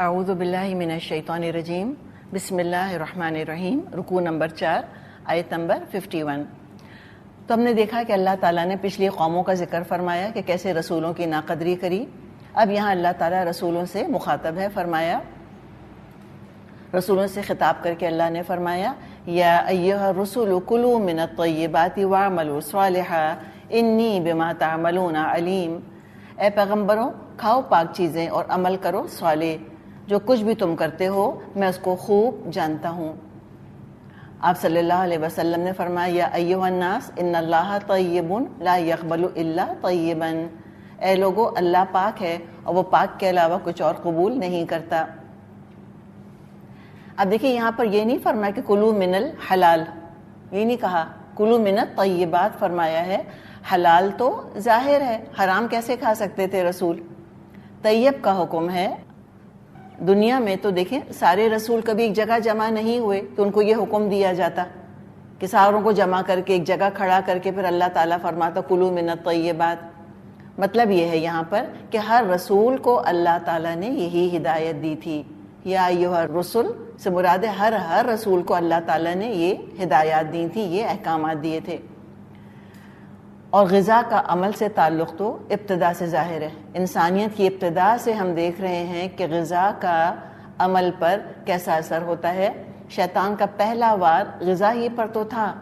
اعوذ باللہ من الشیطان الرجیم بسم اللہ الرحمن الرحیم. رکوع نمبر 4 آیت نمبر 51. تو ہم نے دیکھا کہ اللہ تعالیٰ نے پچھلی قوموں کا ذکر فرمایا کہ کیسے رسولوں کی ناقدری کری. اب یہاں اللہ تعالیٰ رسولوں سے مخاطب ہے. فرمایا رسولوں سے خطاب کر کے اللہ نے فرمایا یا ایھا الرسل کلوا من الطیبات واعملوا صالحا انی بما تعملون علیم. اے پیغمبروں کھاؤ پاک چیزیں اور عمل کرو صالح، جو کچھ بھی تم کرتے ہو میں اس کو خوب جانتا ہوں. آپ صلی اللہ علیہ وسلم نے فرمایا یا ایھا الناس ان اللہ طیب لا یقبل الا طیبا. اے لوگو اللہ پاک ہے اور وہ پاک کے علاوہ کچھ اور قبول نہیں کرتا. اب دیکھیں یہاں پر یہ نہیں فرمایا کہ کلو من الحلال، یہ نہیں کہا کلو من الطیبات فرمایا ہے. حلال تو ظاہر ہے، حرام کیسے کھا سکتے تھے رسول؟ طیب کا حکم ہے. دنیا میں تو دیکھیں سارے رسول کبھی ایک جگہ جمع نہیں ہوئے تو ان کو یہ حکم دیا جاتا کہ ساروں کو جمع کر کے ایک جگہ کھڑا کر کے پھر اللہ تعالیٰ فرماتا کلو من الطیبات. مطلب یہ ہے یہاں پر کہ ہر رسول کو اللہ تعالیٰ نے یہی ہدایت دی تھی. یا ایھا الرسل سے مراد ہے ہر رسول کو اللہ تعالیٰ نے یہ ہدایات دی تھی، یہ احکامات دیے تھے. اور غذا کا عمل سے تعلق تو ابتدا سے ظاہر ہے. انسانیت کی ابتدا سے ہم دیکھ رہے ہیں کہ غذا کا عمل پر کیسا اثر ہوتا ہے. شیطان کا پہلا وار غذا ہی پر تو تھا،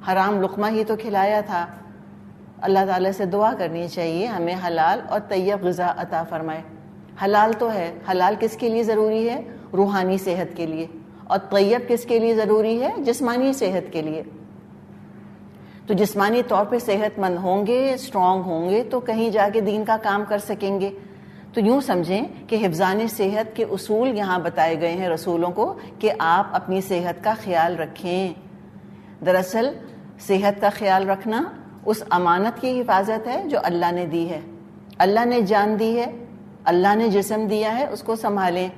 حرام لقمہ ہی تو کھلایا تھا. اللہ تعالیٰ سے دعا کرنی چاہیے ہمیں حلال اور طیب غذا عطا فرمائے. حلال تو ہے، حلال کس کے لیے ضروری ہے؟ روحانی صحت کے لیے. اور طیب کس کے لیے ضروری ہے؟ جسمانی صحت کے لیے. تو جسمانی طور پہ صحت مند ہوں گے، اسٹرانگ ہوں گے تو کہیں جا کے دین کا کام کر سکیں گے. تو یوں سمجھیں کہ حفظان صحت کے اصول یہاں بتائے گئے ہیں رسولوں کو کہ آپ اپنی صحت کا خیال رکھیں. دراصل صحت کا خیال رکھنا اس امانت کی حفاظت ہے جو اللہ نے دی ہے. اللہ نے جان دی ہے، اللہ نے جسم دیا ہے، اس کو سنبھالیں.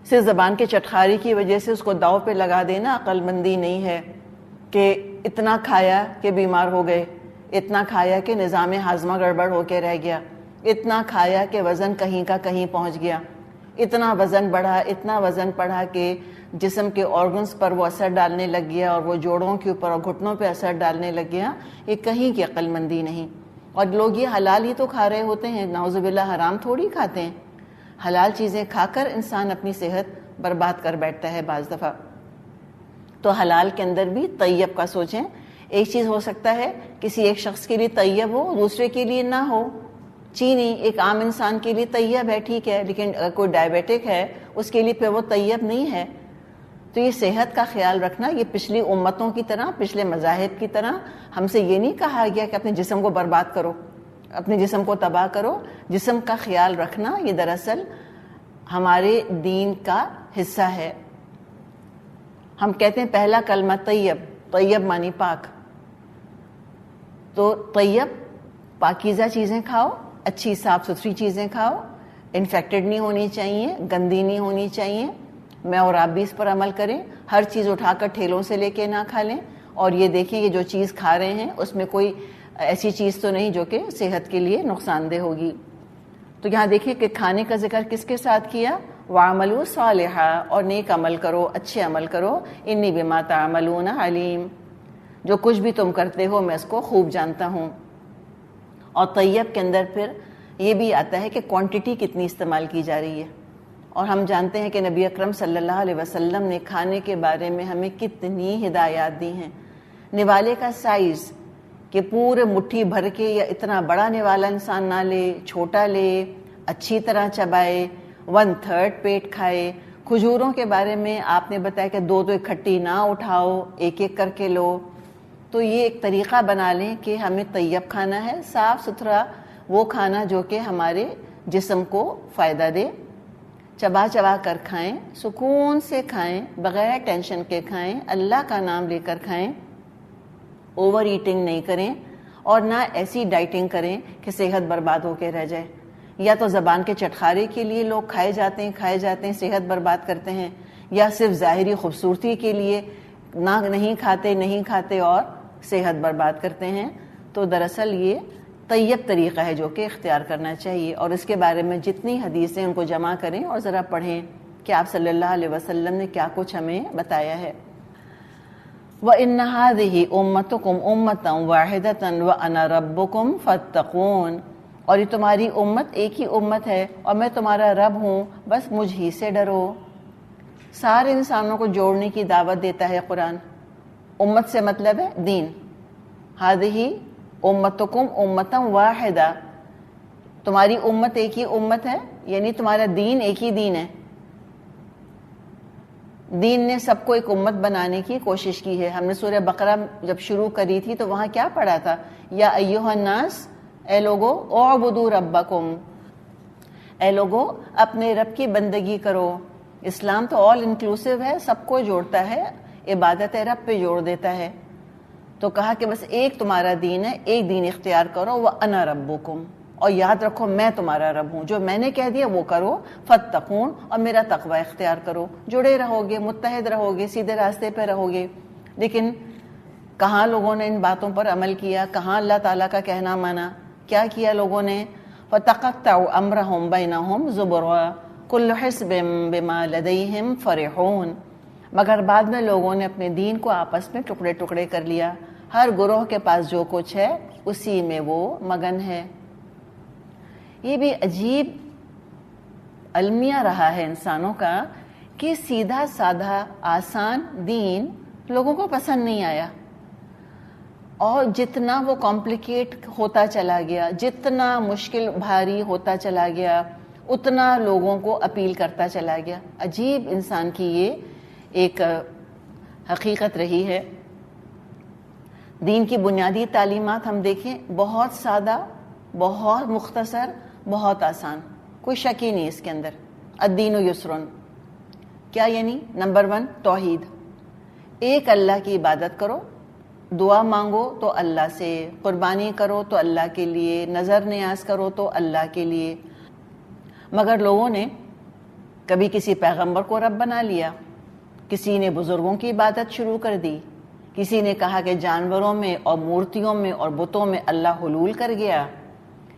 صرف زبان کے چٹخاری کی وجہ سے اس کو داؤ پہ لگا دینا عقل مندی نہیں ہے کہ اتنا کھایا کہ بیمار ہو گئے، اتنا کھایا کہ نظام ہاضمہ گڑبڑ ہو کے رہ گیا، اتنا کھایا کہ وزن کہیں کا کہیں پہنچ گیا، اتنا وزن بڑھا، اتنا وزن بڑھا کہ جسم کے آرگنز پر وہ اثر ڈالنے لگ گیا اور وہ جوڑوں کے اوپر اور گھٹنوں پہ اثر ڈالنے لگ گیا. یہ کہیں کی عقل مندی نہیں. اور لوگ یہ حلال ہی تو کھا رہے ہوتے ہیں، نعوذ باللہ حرام تھوڑی کھاتے ہیں. حلال چیزیں کھا کر انسان اپنی صحت برباد کر بیٹھتا ہے بعض دفعہ. تو حلال کے اندر بھی طیب کا سوچیں. ایک چیز ہو سکتا ہے کسی ایک شخص کے لیے طیب ہو، دوسرے کے لیے نہ ہو. چینی ایک عام انسان کے لیے طیب ہے، ٹھیک ہے، لیکن اگر کوئی ڈائبیٹک ہے اس کے لیے پھر وہ طیب نہیں ہے. تو یہ صحت کا خیال رکھنا یہ پچھلی امتوں کی طرح، پچھلے مذاہب کی طرح ہم سے یہ نہیں کہا گیا کہ اپنے جسم کو برباد کرو، اپنے جسم کو تباہ کرو. جسم کا خیال رکھنا یہ دراصل ہمارے دین کا حصہ ہے. ہم کہتے ہیں پہلا کلمہ طیب، طیب معنی پاک. تو طیب پاکیزہ چیزیں کھاؤ، اچھی صاف ستھری چیزیں کھاؤ، انفیکٹڈ نہیں ہونی چاہیے، گندی نہیں ہونی چاہیے. میں اور آپ بھی اس پر عمل کریں. ہر چیز اٹھا کر ٹھیلوں سے لے کے نہ کھا لیں. اور یہ دیکھیں کہ جو چیز کھا رہے ہیں اس میں کوئی ایسی چیز تو نہیں جو کہ صحت کے لیے نقصان دہ ہوگی. تو یہاں دیکھیں کہ کھانے کا ذکر کس کے ساتھ کیا؟ وَعَمَلُوا صَالِحًا، اور نیک عمل کرو، اچھے عمل کرو. انی بما تعملون علیم، جو کچھ بھی تم کرتے ہو میں اس کو خوب جانتا ہوں. اور طیب کے اندر پھر یہ بھی آتا ہے کہ کوانٹٹی کتنی استعمال کی جا رہی ہے. اور ہم جانتے ہیں کہ نبی اکرم صلی اللہ علیہ وسلم نے کھانے کے بارے میں ہمیں کتنی ہدایات دی ہیں. نوالے کا سائز کہ پورے مٹھی بھر کے یا اتنا بڑا نوالا انسان نہ لے، چھوٹا لے، اچھی طرح چبائے، 1/3 پیٹ کھائے. کھجوروں کے بارے میں آپ نے بتایا کہ دو اکٹھی نہ اٹھاؤ، ایک ایک کر کے لو. تو یہ ایک طریقہ بنا لیں کہ ہمیں طیب کھانا ہے، صاف ستھرا وہ کھانا جو کہ ہمارے جسم کو فائدہ دے. چبا چبا کر کھائیں، سکون سے کھائیں، بغیر ٹینشن کے کھائیں، اللہ کا نام لے کر کھائیں. اوور ایٹنگ نہیں کریں اور نہ ایسی ڈائٹنگ کریں کہ صحت برباد ہو کے رہ جائے. یا تو زبان کے چٹخارے کے لیے لوگ کھائے جاتے ہیں، صحت برباد کرتے ہیں، یا صرف ظاہری خوبصورتی کے لیے نہیں کھاتے اور صحت برباد کرتے ہیں. تو دراصل یہ طیب طریقہ ہے جو کہ اختیار کرنا چاہیے، اور اس کے بارے میں جتنی حدیثیں ان کو جمع کریں اور ذرا پڑھیں کہ آپ صلی اللہ علیہ وسلم نے کیا کچھ ہمیں بتایا ہے۔ وَإِنَّ هَذِهِ أُمَّتُكُمْ أُمَّةً وَاحِدَةً وَأَنَا رَبُّكُمْ فَاتَّقُونِ، اور یہ تمہاری امت ایک ہی امت ہے اور میں تمہارا رب ہوں، بس مجھ ہی سے ڈرو۔ سارے انسانوں کو جوڑنے کی دعوت دیتا ہے قرآن۔ امت سے مطلب ہے دین۔ هَذِهِ أُمَّتُكُمْ أُمَّةً وَاحِدَةً، تمہاری امت ایک ہی امت ہے، یعنی تمہارا دین ایک ہی دین ہے۔ دین نے سب کو ایک امت بنانے کی کوشش کی ہے۔ ہم نے سورہ بقرہ جب شروع کری تھی تو وہاں کیا پڑھا تھا؟ یا ایھا الناس، اے لوگو، اعبدوا ربکم، اے لوگو اپنے رب کی بندگی کرو۔ اسلام تو آل انکلوسیو ہے، سب کو جوڑتا ہے، عبادت رب پہ جوڑ دیتا ہے۔ تو کہا کہ بس ایک تمہارا دین ہے، ایک دین اختیار کرو، وَأَنَا رَبُّكُمْ، اور یاد رکھو میں تمہارا رب ہوں، جو میں نے کہہ دیا وہ کرو، فَاتَّقُونِ، اور میرا تقوی اختیار کرو، جڑے رہو گے، متحد رہو گے، سیدھے راستے پہ رہو گے۔ لیکن کہاں لوگوں نے ان باتوں پر عمل کیا؟ کہاں اللہ تعالیٰ کا کہنا مانا؟ کیا کیا لوگوں نے؟ فَتَقَطَّعُوا أَمْرَهُمْ بَيْنَهُمْ زُبُرًا كُلُّ حِزْبٍ بِمَا لَدَيْهِمْ فَرِحُونَ، مگر بعد میں لوگوں نے اپنے دین کو آپس میں ٹکڑے ٹکڑے کر لیا، ہر گروہ کے پاس جو کچھ ہے اسی میں وہ مگن ہے۔ یہ بھی عجیب المیہ رہا ہے انسانوں کا کہ سیدھا سادہ آسان دین لوگوں کو پسند نہیں آیا، اور جتنا وہ کمپلیکیٹ ہوتا چلا گیا، جتنا مشکل بھاری ہوتا چلا گیا، اتنا لوگوں کو اپیل کرتا چلا گیا۔ عجیب انسان کی یہ ایک حقیقت رہی ہے۔ دین کی بنیادی تعلیمات ہم دیکھیں، بہت سادہ، بہت مختصر، بہت آسان، کوئی شک ہی نہیں اس کے اندر۔ الدین یسرن، کیا یعنی؟ نمبر 1 توحید، ایک اللہ کی عبادت کرو، دعا مانگو تو اللہ سے، قربانی کرو تو اللہ کے لیے، نظر نیاز کرو تو اللہ کے لیے۔ مگر لوگوں نے کبھی کسی پیغمبر کو رب بنا لیا، کسی نے بزرگوں کی عبادت شروع کر دی، کسی نے کہا کہ جانوروں میں اور مورتیوں میں اور بتوں میں اللہ حلول کر گیا،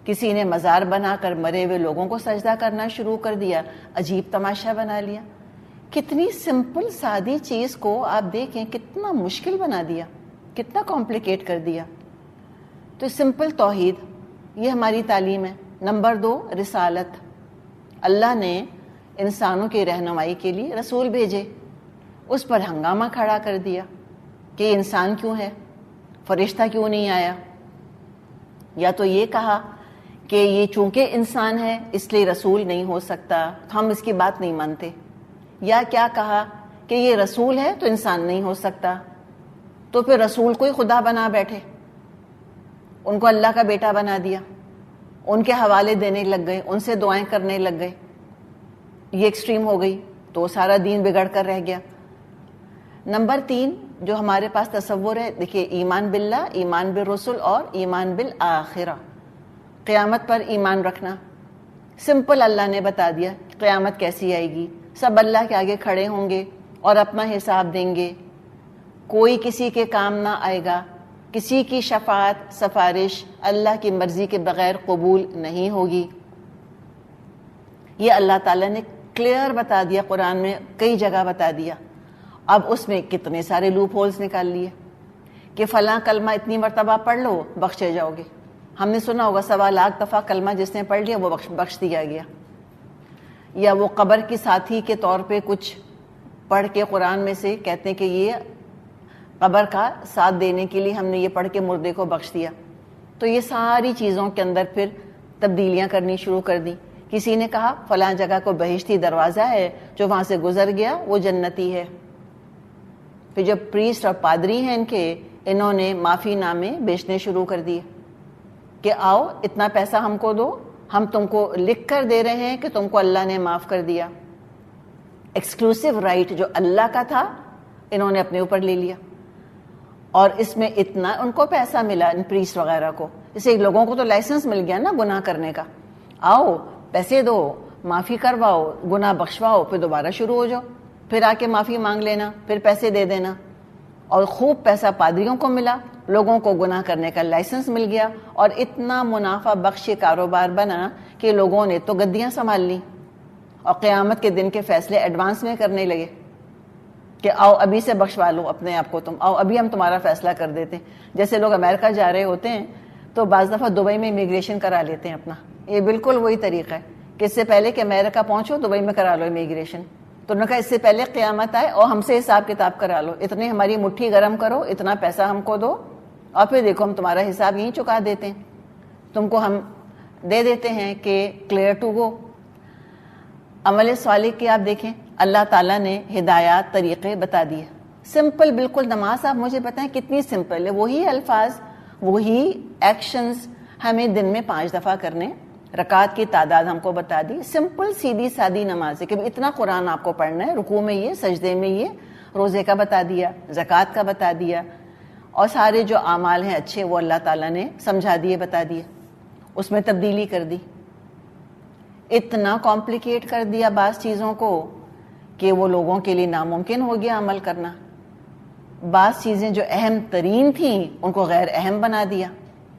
کسی نے مزار بنا کر مرے ہوئے لوگوں کو سجدہ کرنا شروع کر دیا، عجیب تماشا بنا لیا۔ کتنی سمپل سادی چیز کو آپ دیکھیں کتنا مشکل بنا دیا، کتنا کمپلیکیٹ کر دیا۔ تو سمپل توحید، یہ ہماری تعلیم ہے۔ نمبر 2 رسالت، اللہ نے انسانوں کی رہنمائی کے لیے رسول بھیجے، اس پر ہنگامہ کھڑا کر دیا کہ یہ انسان کیوں ہے، فرشتہ کیوں نہیں آیا؟ یا تو یہ کہا کہ یہ چونکہ انسان ہے اس لیے رسول نہیں ہو سکتا، ہم اس کی بات نہیں مانتے، یا کیا کہا کہ یہ رسول ہے تو انسان نہیں ہو سکتا، تو پھر رسول کو ہی خدا بنا بیٹھے، ان کو اللہ کا بیٹا بنا دیا، ان کے حوالے دینے لگ گئے، ان سے دعائیں کرنے لگ گئے۔ یہ ایکسٹریم ہو گئی تو سارا دین بگڑ کر رہ گیا۔ نمبر 3 جو ہمارے پاس تصور ہے، دیکھیے، ایمان باللہ، ایمان بالرسل اور ایمان بالآخرہ، قیامت پر ایمان رکھنا۔ سمپل اللہ نے بتا دیا قیامت کیسی آئے گی، سب اللہ کے آگے کھڑے ہوں گے اور اپنا حساب دیں گے، کوئی کسی کے کام نہ آئے گا، کسی کی شفاعت سفارش اللہ کی مرضی کے بغیر قبول نہیں ہوگی۔ یہ اللہ تعالیٰ نے کلیئر بتا دیا، قرآن میں کئی جگہ بتا دیا۔ اب اس میں کتنے سارے لوپ ہولز نکال لیے کہ فلاں کلمہ اتنی مرتبہ پڑھ لو بخشے جاؤ گے۔ ہم نے سنا ہوگا 1.25 لاکھ دفعہ کلمہ جس نے پڑھ لیا وہ بخش دیا گیا، یا وہ قبر کی ساتھی کے طور پہ کچھ پڑھ کے قرآن میں سے کہتے ہیں کہ یہ قبر کا ساتھ دینے کے لیے ہم نے یہ پڑھ کے مردے کو بخش دیا۔ تو یہ ساری چیزوں کے اندر پھر تبدیلیاں کرنی شروع کر دی۔ کسی نے کہا فلاں جگہ کو بہشتی دروازہ ہے، جو وہاں سے گزر گیا وہ جنتی ہے۔ پھر جب پریسٹ اور پادری ہیں انہوں نے معافی نامے بیچنے شروع کر دیے کہ آؤ اتنا پیسہ ہم کو دو، ہم تم کو لکھ کر دے رہے ہیں کہ تم کو اللہ نے معاف کر دیا۔ ایکسکلوسیو رائٹ جو اللہ کا تھا انہوں نے اپنے اوپر لے لیا، اور اس میں اتنا ان کو پیسہ ملا، ان پریسٹ وغیرہ کو، اسے لوگوں کو تو لائسنس مل گیا نا گناہ کرنے کا، آؤ پیسے دو، معافی کرواؤ، گناہ بخشواؤ، پھر دوبارہ شروع ہو جاؤ، پھر آ کے معافی مانگ لینا، پھر پیسے دے دینا۔ اور خوب پیسہ پادریوں کو ملا، لوگوں کو گناہ کرنے کا لائسنس مل گیا اور اتنا منافع بخش کاروبار بنا کہ لوگوں نے تو گدیاں سنبھال لیں اور قیامت کے دن کے فیصلے ایڈوانس میں کرنے لگے کہ آؤ ابھی سے بخشوا لو اپنے آپ کو، تم آؤ ابھی ہم تمہارا فیصلہ کر دیتے ہیں۔ جیسے لوگ امریکہ جا رہے ہوتے ہیں تو بعض دفعہ دبئی میں امیگریشن کرا لیتے ہیں اپنا، یہ بالکل وہی طریقہ ہے کہ اس سے پہلے کہ امریکہ پہنچو دبئی میں کرا لو امیگریشن۔ تو انہوں نے کہا اس سے پہلے قیامت آئے اور ہم سے حساب کتاب کرا لو، اتنے ہماری مٹھی گرم کرو، اتنا پیسہ ہم کو دو اور پھر دیکھو ہم تمہارا حساب یہیں چکا دیتے ہیں، تم کو ہم دے دیتے ہیں کہ کلیئر ٹو گو۔ عمل صالح کی آپ دیکھیں، اللہ تعالیٰ نے ہدایات طریقے بتا دیے، سمپل بالکل۔ نماز آپ مجھے بتائیں کتنی سمپل ہے، وہی الفاظ وہی ایکشنز ہمیں دن میں 5 دفعہ کرنے، رکعات کی تعداد ہم کو بتا دی، سمپل سیدھی سادی نماز ہے کہ اتنا قرآن آپ کو پڑھنا ہے، رکوع میں یہ، سجدے میں یہ، روزے کا بتا دیا، زکوٰۃ کا بتا دیا، اور سارے جو اعمال ہیں اچھے وہ اللہ تعالیٰ نے سمجھا دیے، بتا دیے، اس میں تبدیلی کر دی۔ اتنا کمپلیکیٹ کر دیا بعض چیزوں کو کہ وہ لوگوں کے لیے ناممکن ہو گیا عمل کرنا۔ بعض چیزیں جو اہم ترین تھیں ان کو غیر اہم بنا دیا،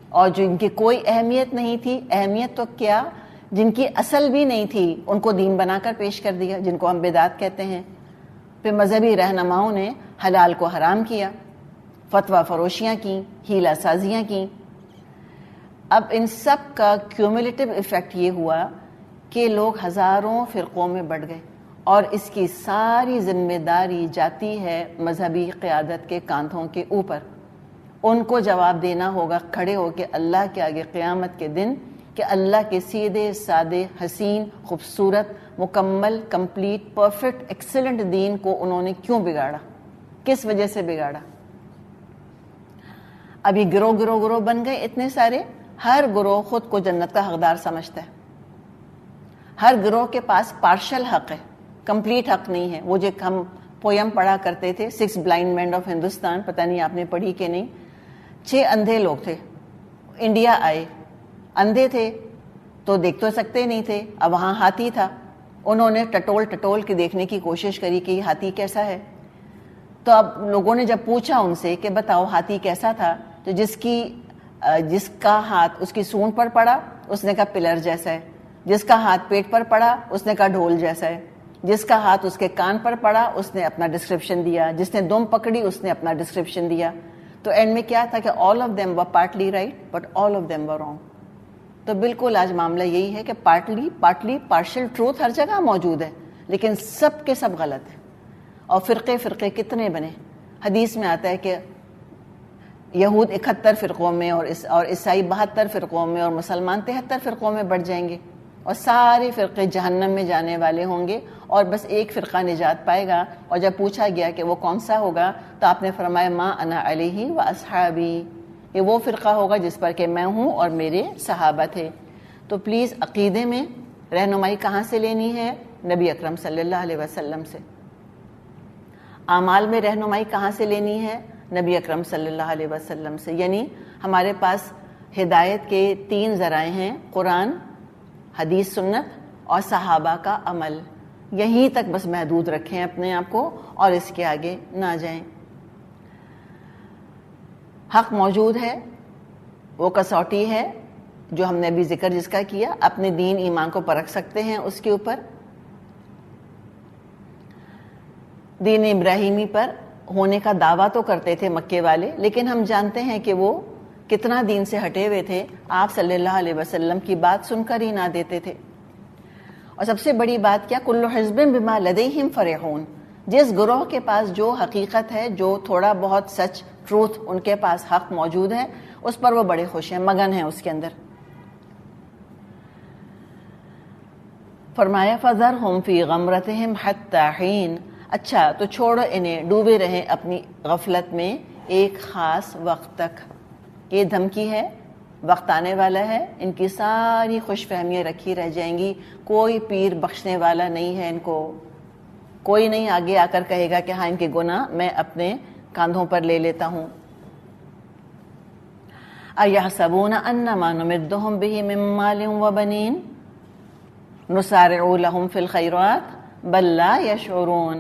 اور جو ان کی کوئی اہمیت نہیں تھی، اہمیت تو کیا جن کی اصل بھی نہیں تھی ان کو دین بنا کر پیش کر دیا، جن کو ہم بدعت کہتے ہیں۔ پھر مذہبی رہنماؤں نے حلال کو حرام کیا، فتویٰ فروشیاں کیں، ہیلہ سازیاں کیں۔ اب ان سب کا کیومولیٹو ایفیکٹ یہ ہوا کہ لوگ ہزاروں فرقوں میں بڑھ گئے، اور اس کی ساری ذمہ داری جاتی ہے مذہبی قیادت کے کاندھوں کے اوپر۔ ان کو جواب دینا ہوگا کھڑے ہو کے اللہ کے آگے قیامت کے دن کہ اللہ کے سیدھے سادے حسین خوبصورت مکمل کمپلیٹ پرفیکٹ ایکسلنٹ دین کو انہوں نے کیوں بگاڑا، کس وجہ سے بگاڑا۔ اب یہ گروہ بن گئے اتنے سارے، ہر گروہ خود کو جنت کا حقدار سمجھتا ہے، ہر گروہ کے پاس پارشل حق ہے، کمپلیٹ حق نہیں ہے۔ وہ جو ہم پویم پڑھا کرتے تھے 6 بلائنڈ مین آف ہندوستان، پتہ نہیں آپ نے پڑھی کہ نہیں، 6 اندھے لوگ تھے، انڈیا آئے، اندھے تھے تو دیکھ تو سکتے نہیں تھے، اب وہاں ہاتھی تھا، انہوں نے ٹٹول کے دیکھنے کی کوشش کری کہ یہ ہاتھی کیسا ہے۔ تو اب لوگوں نے جب پوچھا ان سے کہ بتاؤ ہاتھی کیسا تھا، تو جس کا ہاتھ اس کی سونڈ پر پڑا اس نے کہا پلر جیسا ہے، جس کا ہاتھ پیٹ پر پڑا اس نے کہا ڈھول جیسا ہے، جس کا ہاتھ اس کے کان پر پڑا اس نے اپنا ڈسکرپشن دیا، جس نے دم پکڑی اس نے اپنا ڈسکرپشن دیا۔ تو اینڈ میں کیا تھا کہ all of them were partly right but all of them were wrong۔ تو بالکل آج معاملہ یہی ہے کہ پارٹلی پارشل ٹروتھ ہر جگہ موجود ہے، لیکن سب کے سب غلط ہے، اور فرقے کتنے بنے۔ حدیث میں آتا ہے کہ یہود 71 فرقوں میں اور عیسائی 72 فرقوں میں اور مسلمان 73 فرقوں میں بڑھ جائیں گے، اور سارے فرقے جہنم میں جانے والے ہوں گے، اور بس ایک فرقہ نجات پائے گا۔ اور جب پوچھا گیا کہ وہ کون سا ہوگا تو آپ نے فرمایا ما انا علیہ و اصحابی، یہ وہ فرقہ ہوگا جس پر کہ میں ہوں اور میرے صحابہ تھے۔ تو پلیز عقیدے میں رہنمائی کہاں سے لینی ہے؟ نبی اکرم صلی اللہ علیہ وسلم سے۔ اعمال میں رہنمائی کہاں سے لینی ہے؟ نبی اکرم صلی اللہ علیہ وسلم سے۔ یعنی ہمارے پاس ہدایت کے 3 ذرائع ہیں، قرآن، حدیث سنت اور صحابہ کا عمل۔ یہیں تک بس محدود رکھیں اپنے آپ کو اور اس کے آگے نہ جائیں۔ حق موجود ہے، وہ کسوٹی ہے جو ہم نے ابھی ذکر جس کا کیا، اپنے دین ایمان کو پرکھ سکتے ہیں اس کے اوپر۔ دین ابراہیمی پر ہونے کا دعویٰ تو کرتے تھے مکے والے، لیکن ہم جانتے ہیں کہ وہ کتنا دین سے ہٹے ہوئے تھے، آپ صلی اللہ علیہ وسلم کی بات سن کر ہی نہ دیتے تھے۔ اور سب سے بڑی بات کیا، کل حزب بما لدیہم فرحون، جس گروہ کے پاس جو حقیقت ہے، جو تھوڑا بہت سچ ٹروتھ ان کے پاس حق موجود ہے، اس پر وہ بڑے خوش ہیں، مگن ہیں اس کے اندر۔ فرمایا فذرہم فی غمرتہم حتی حین، اچھا تو چھوڑو انہیں ڈوبے رہیں اپنی غفلت میں ایک خاص وقت تک۔ یہ دھمکی ہے، وقت آنے والا ہے، ان کی ساری خوش فہمیاں رکھی رہ جائیں گی، کوئی پیر بخشنے والا نہیں ہے ان کو، کوئی نہیں آگے آ کر کہے گا کہ ہاں ان کے گناہ میں اپنے کاندھوں پر لے لیتا ہوں۔ اَيَحْسَبُونَ أَنَّمَا نُمِدُّهُمْ بِهِ مِن مَّالٍ وَبَنِينَ نُسَارِعُ لَهُمْ فِي الْخَيْرَاتِ بَل لَّا يَشْعُرُونَ،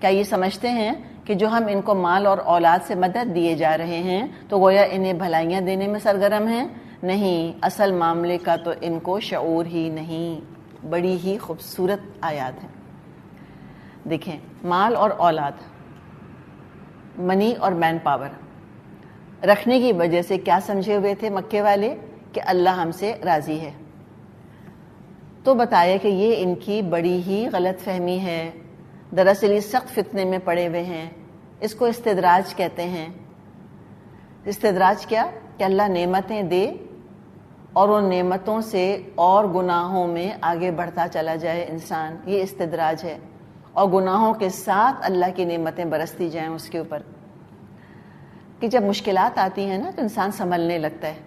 کیا یہ سمجھتے ہیں کہ جو ہم ان کو مال اور اولاد سے مدد دیے جا رہے ہیں تو گویا انہیں بھلائیاں دینے میں سرگرم ہیں؟ نہیں، اصل معاملے کا تو ان کو شعور ہی نہیں۔ بڑی ہی خوبصورت آیات ہیں۔ دیکھیں، مال اور اولاد، منی اور مین پاور رکھنے کی وجہ سے کیا سمجھے ہوئے تھے مکے والے؟ کہ اللہ ہم سے راضی ہے۔ تو بتایا کہ یہ ان کی بڑی ہی غلط فہمی ہے، دراصل یہ سخت فتنے میں پڑے ہوئے ہیں۔ اس کو استدراج کہتے ہیں۔ استدراج کیا؟ کہ اللہ نعمتیں دے اور ان نعمتوں سے اور گناہوں میں آگے بڑھتا چلا جائے انسان، یہ استدراج ہے، اور گناہوں کے ساتھ اللہ کی نعمتیں برستی جائیں اس کے اوپر۔ کہ جب مشکلات آتی ہیں نا تو انسان سنبھلنے لگتا ہے۔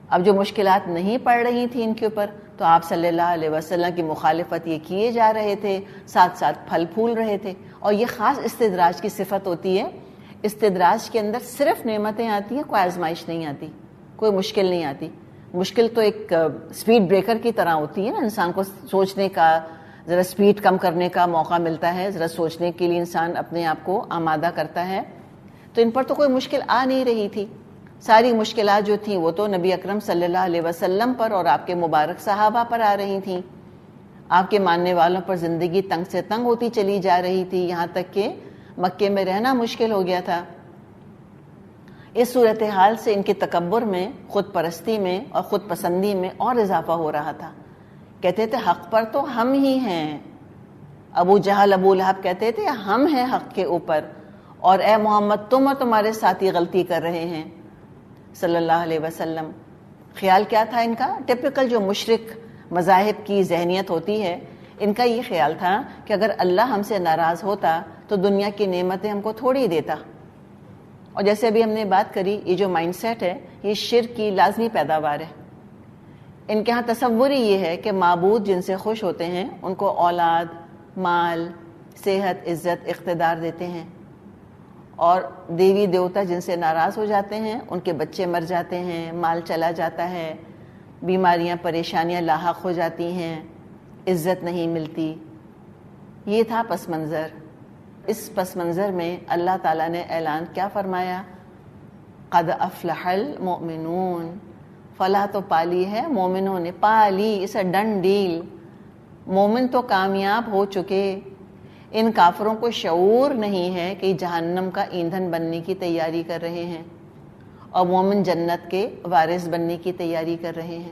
اب جو مشکلات نہیں پڑ رہی تھیں ان کے اوپر تو آپ صلی اللہ علیہ وسلم کی مخالفت یہ کیے جا رہے تھے، ساتھ ساتھ پھل پھول رہے تھے۔ اور یہ خاص استدراج کی صفت ہوتی ہے۔ استدراج کے اندر صرف نعمتیں آتی ہیں، کوئی آزمائش نہیں آتی، کوئی مشکل نہیں آتی۔ مشکل تو ایک سپیڈ بریکر کی طرح ہوتی ہے نا، انسان کو سوچنے کا، ذرا سپیڈ کم کرنے کا موقع ملتا ہے، ذرا سوچنے کے لیے انسان اپنے آپ کو آمادہ کرتا ہے۔ تو ان پر تو کوئی مشکل آ نہیں رہی تھی۔ ساری مشکلات جو تھیں وہ تو نبی اکرم صلی اللہ علیہ وسلم پر اور آپ کے مبارک صحابہ پر آ رہی تھیں۔ آپ کے ماننے والوں پر زندگی تنگ سے تنگ ہوتی چلی جا رہی تھی، یہاں تک کہ مکے میں رہنا مشکل ہو گیا تھا۔ اس صورتحال سے ان کے تکبر میں، خود پرستی میں اور خود پسندی میں اور اضافہ ہو رہا تھا۔ کہتے تھے حق پر تو ہم ہی ہیں۔ ابو جہل، ابو لہب کہتے تھے ہم ہیں حق کے اوپر، اور اے محمد تم اور تمہارے ساتھی غلطی کر رہے ہیں صلی اللہ علیہ وسلم۔ خیال کیا تھا ان کا؟ ٹپیکل جو مشرک مذاہب کی ذہنیت ہوتی ہے، ان کا یہ خیال تھا کہ اگر اللہ ہم سے ناراض ہوتا تو دنیا کی نعمتیں ہم کو تھوڑی دیتا۔ اور جیسے ابھی ہم نے بات کری، یہ جو مائنڈ سیٹ ہے یہ شرک کی لازمی پیداوار ہے۔ ان کے ہاں تصور ہی یہ ہے کہ معبود جن سے خوش ہوتے ہیں ان کو اولاد، مال، صحت، عزت، اقتدار دیتے ہیں، اور دیوی دیوتا جن سے ناراض ہو جاتے ہیں ان کے بچے مر جاتے ہیں، مال چلا جاتا ہے، بیماریاں پریشانیاں لاحق ہو جاتی ہیں، عزت نہیں ملتی۔ یہ تھا پس منظر۔ اس پس منظر میں اللہ تعالیٰ نے اعلان کیا فرمایا؟ قد افلح المؤمنون، فلاح تو پالی ہے مومنوں نے، پالی، اس اے ڈن ڈیل۔ مومن تو کامیاب ہو چکے۔ ان کافروں کو شعور نہیں ہے کہ جہنم کا ایندھن بننے کی تیاری کر رہے ہیں، اور مومن جنت کے وارث بننے کی تیاری کر رہے ہیں۔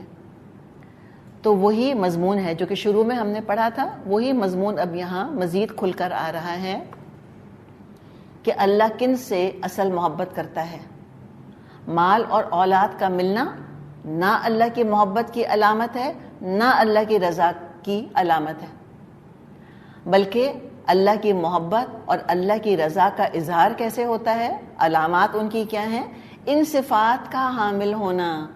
تو وہی مضمون ہے جو کہ شروع میں ہم نے پڑھا تھا، وہی مضمون اب یہاں مزید کھل کر آ رہا ہے کہ اللہ کن سے اصل محبت کرتا ہے۔ مال اور اولاد کا ملنا نہ اللہ کی محبت کی علامت ہے، نہ اللہ کی رضا کی علامت ہے، بلکہ اللہ کی محبت اور اللہ کی رضا کا اظہار کیسے ہوتا ہے؟ علامات ان کی کیا ہیں؟ ان صفات کا حامل ہونا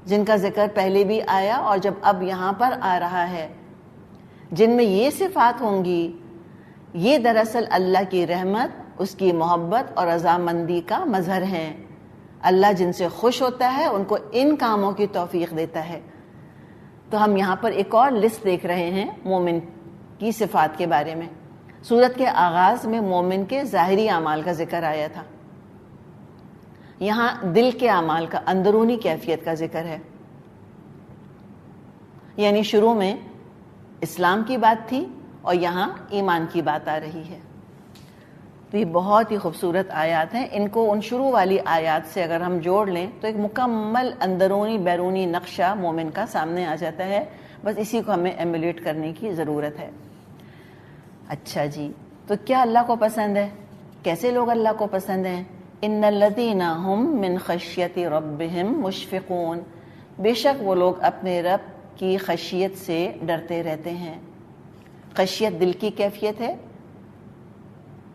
جن کا ذکر پہلے بھی آیا اور جب اب یہاں پر آ رہا ہے، جن میں یہ صفات ہوں گی، یہ دراصل اللہ کی رحمت، اس کی محبت اور رضامندی کا مظہر ہیں۔ اللہ جن سے خوش ہوتا ہے ان کو ان کاموں کی توفیق دیتا ہے۔ تو ہم یہاں پر ایک اور لسٹ دیکھ رہے ہیں مومن کی صفات کے بارے میں۔ سورت کے آغاز میں مومن کے ظاہری اعمال کا ذکر آیا تھا، یہاں دل کے اعمال کا، اندرونی کیفیت کا ذکر ہے۔ یعنی شروع میں اسلام کی بات تھی اور یہاں ایمان کی بات آ رہی ہے۔ تو یہ بہت ہی خوبصورت آیات ہیں۔ ان کو ان شروع والی آیات سے اگر ہم جوڑ لیں تو ایک مکمل اندرونی بیرونی نقشہ مومن کا سامنے آ جاتا ہے۔ بس اسی کو ہمیں ایمولیٹ کرنے کی ضرورت ہے۔ اچھا جی، تو کیا اللہ کو پسند ہے؟ کیسے لوگ اللہ کو پسند ہیں؟ ان الذین هم من خشیت ربهم مشفقون، بے شک وہ لوگ اپنے رب کی خشیت سے ڈرتے رہتے ہیں۔ خشیت دل کی کیفیت ہے،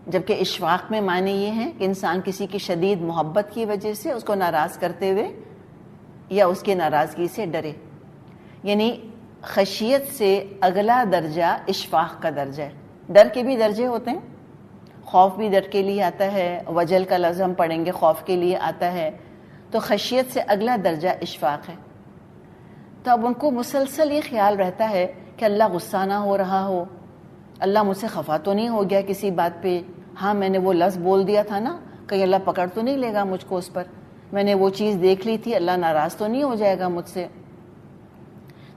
جبکہ اشفاق میں معنی یہ ہے کہ انسان کسی کی شدید محبت کی وجہ سے اس کو ناراض کرتے ہوئے یا اس کی ناراضگی سے ڈرے۔ یعنی خشیت سے اگلا درجہ اشفاق کا درجہ ہے۔ ڈر کے بھی درجے ہوتے ہیں، خوف بھی ڈر کے لیے آتا ہے، وجل کا لفظ ہم پڑھیں گے خوف کے لیے آتا ہے، تو خشیت سے اگلا درجہ اشفاق ہے۔ تو اب ان کو مسلسل یہ خیال رہتا ہے کہ اللہ غصہ نہ ہو رہا ہو، اللہ مجھ سے خفا تو نہیں ہو گیا کسی بات پہ، ہاں میں نے وہ لفظ بول دیا تھا نا، کہیں اللہ پکڑ تو نہیں لے گا مجھ کو اس پر، میں نے وہ چیز دیکھ لی تھی، اللہ ناراض تو نہیں ہو جائے گا مجھ سے۔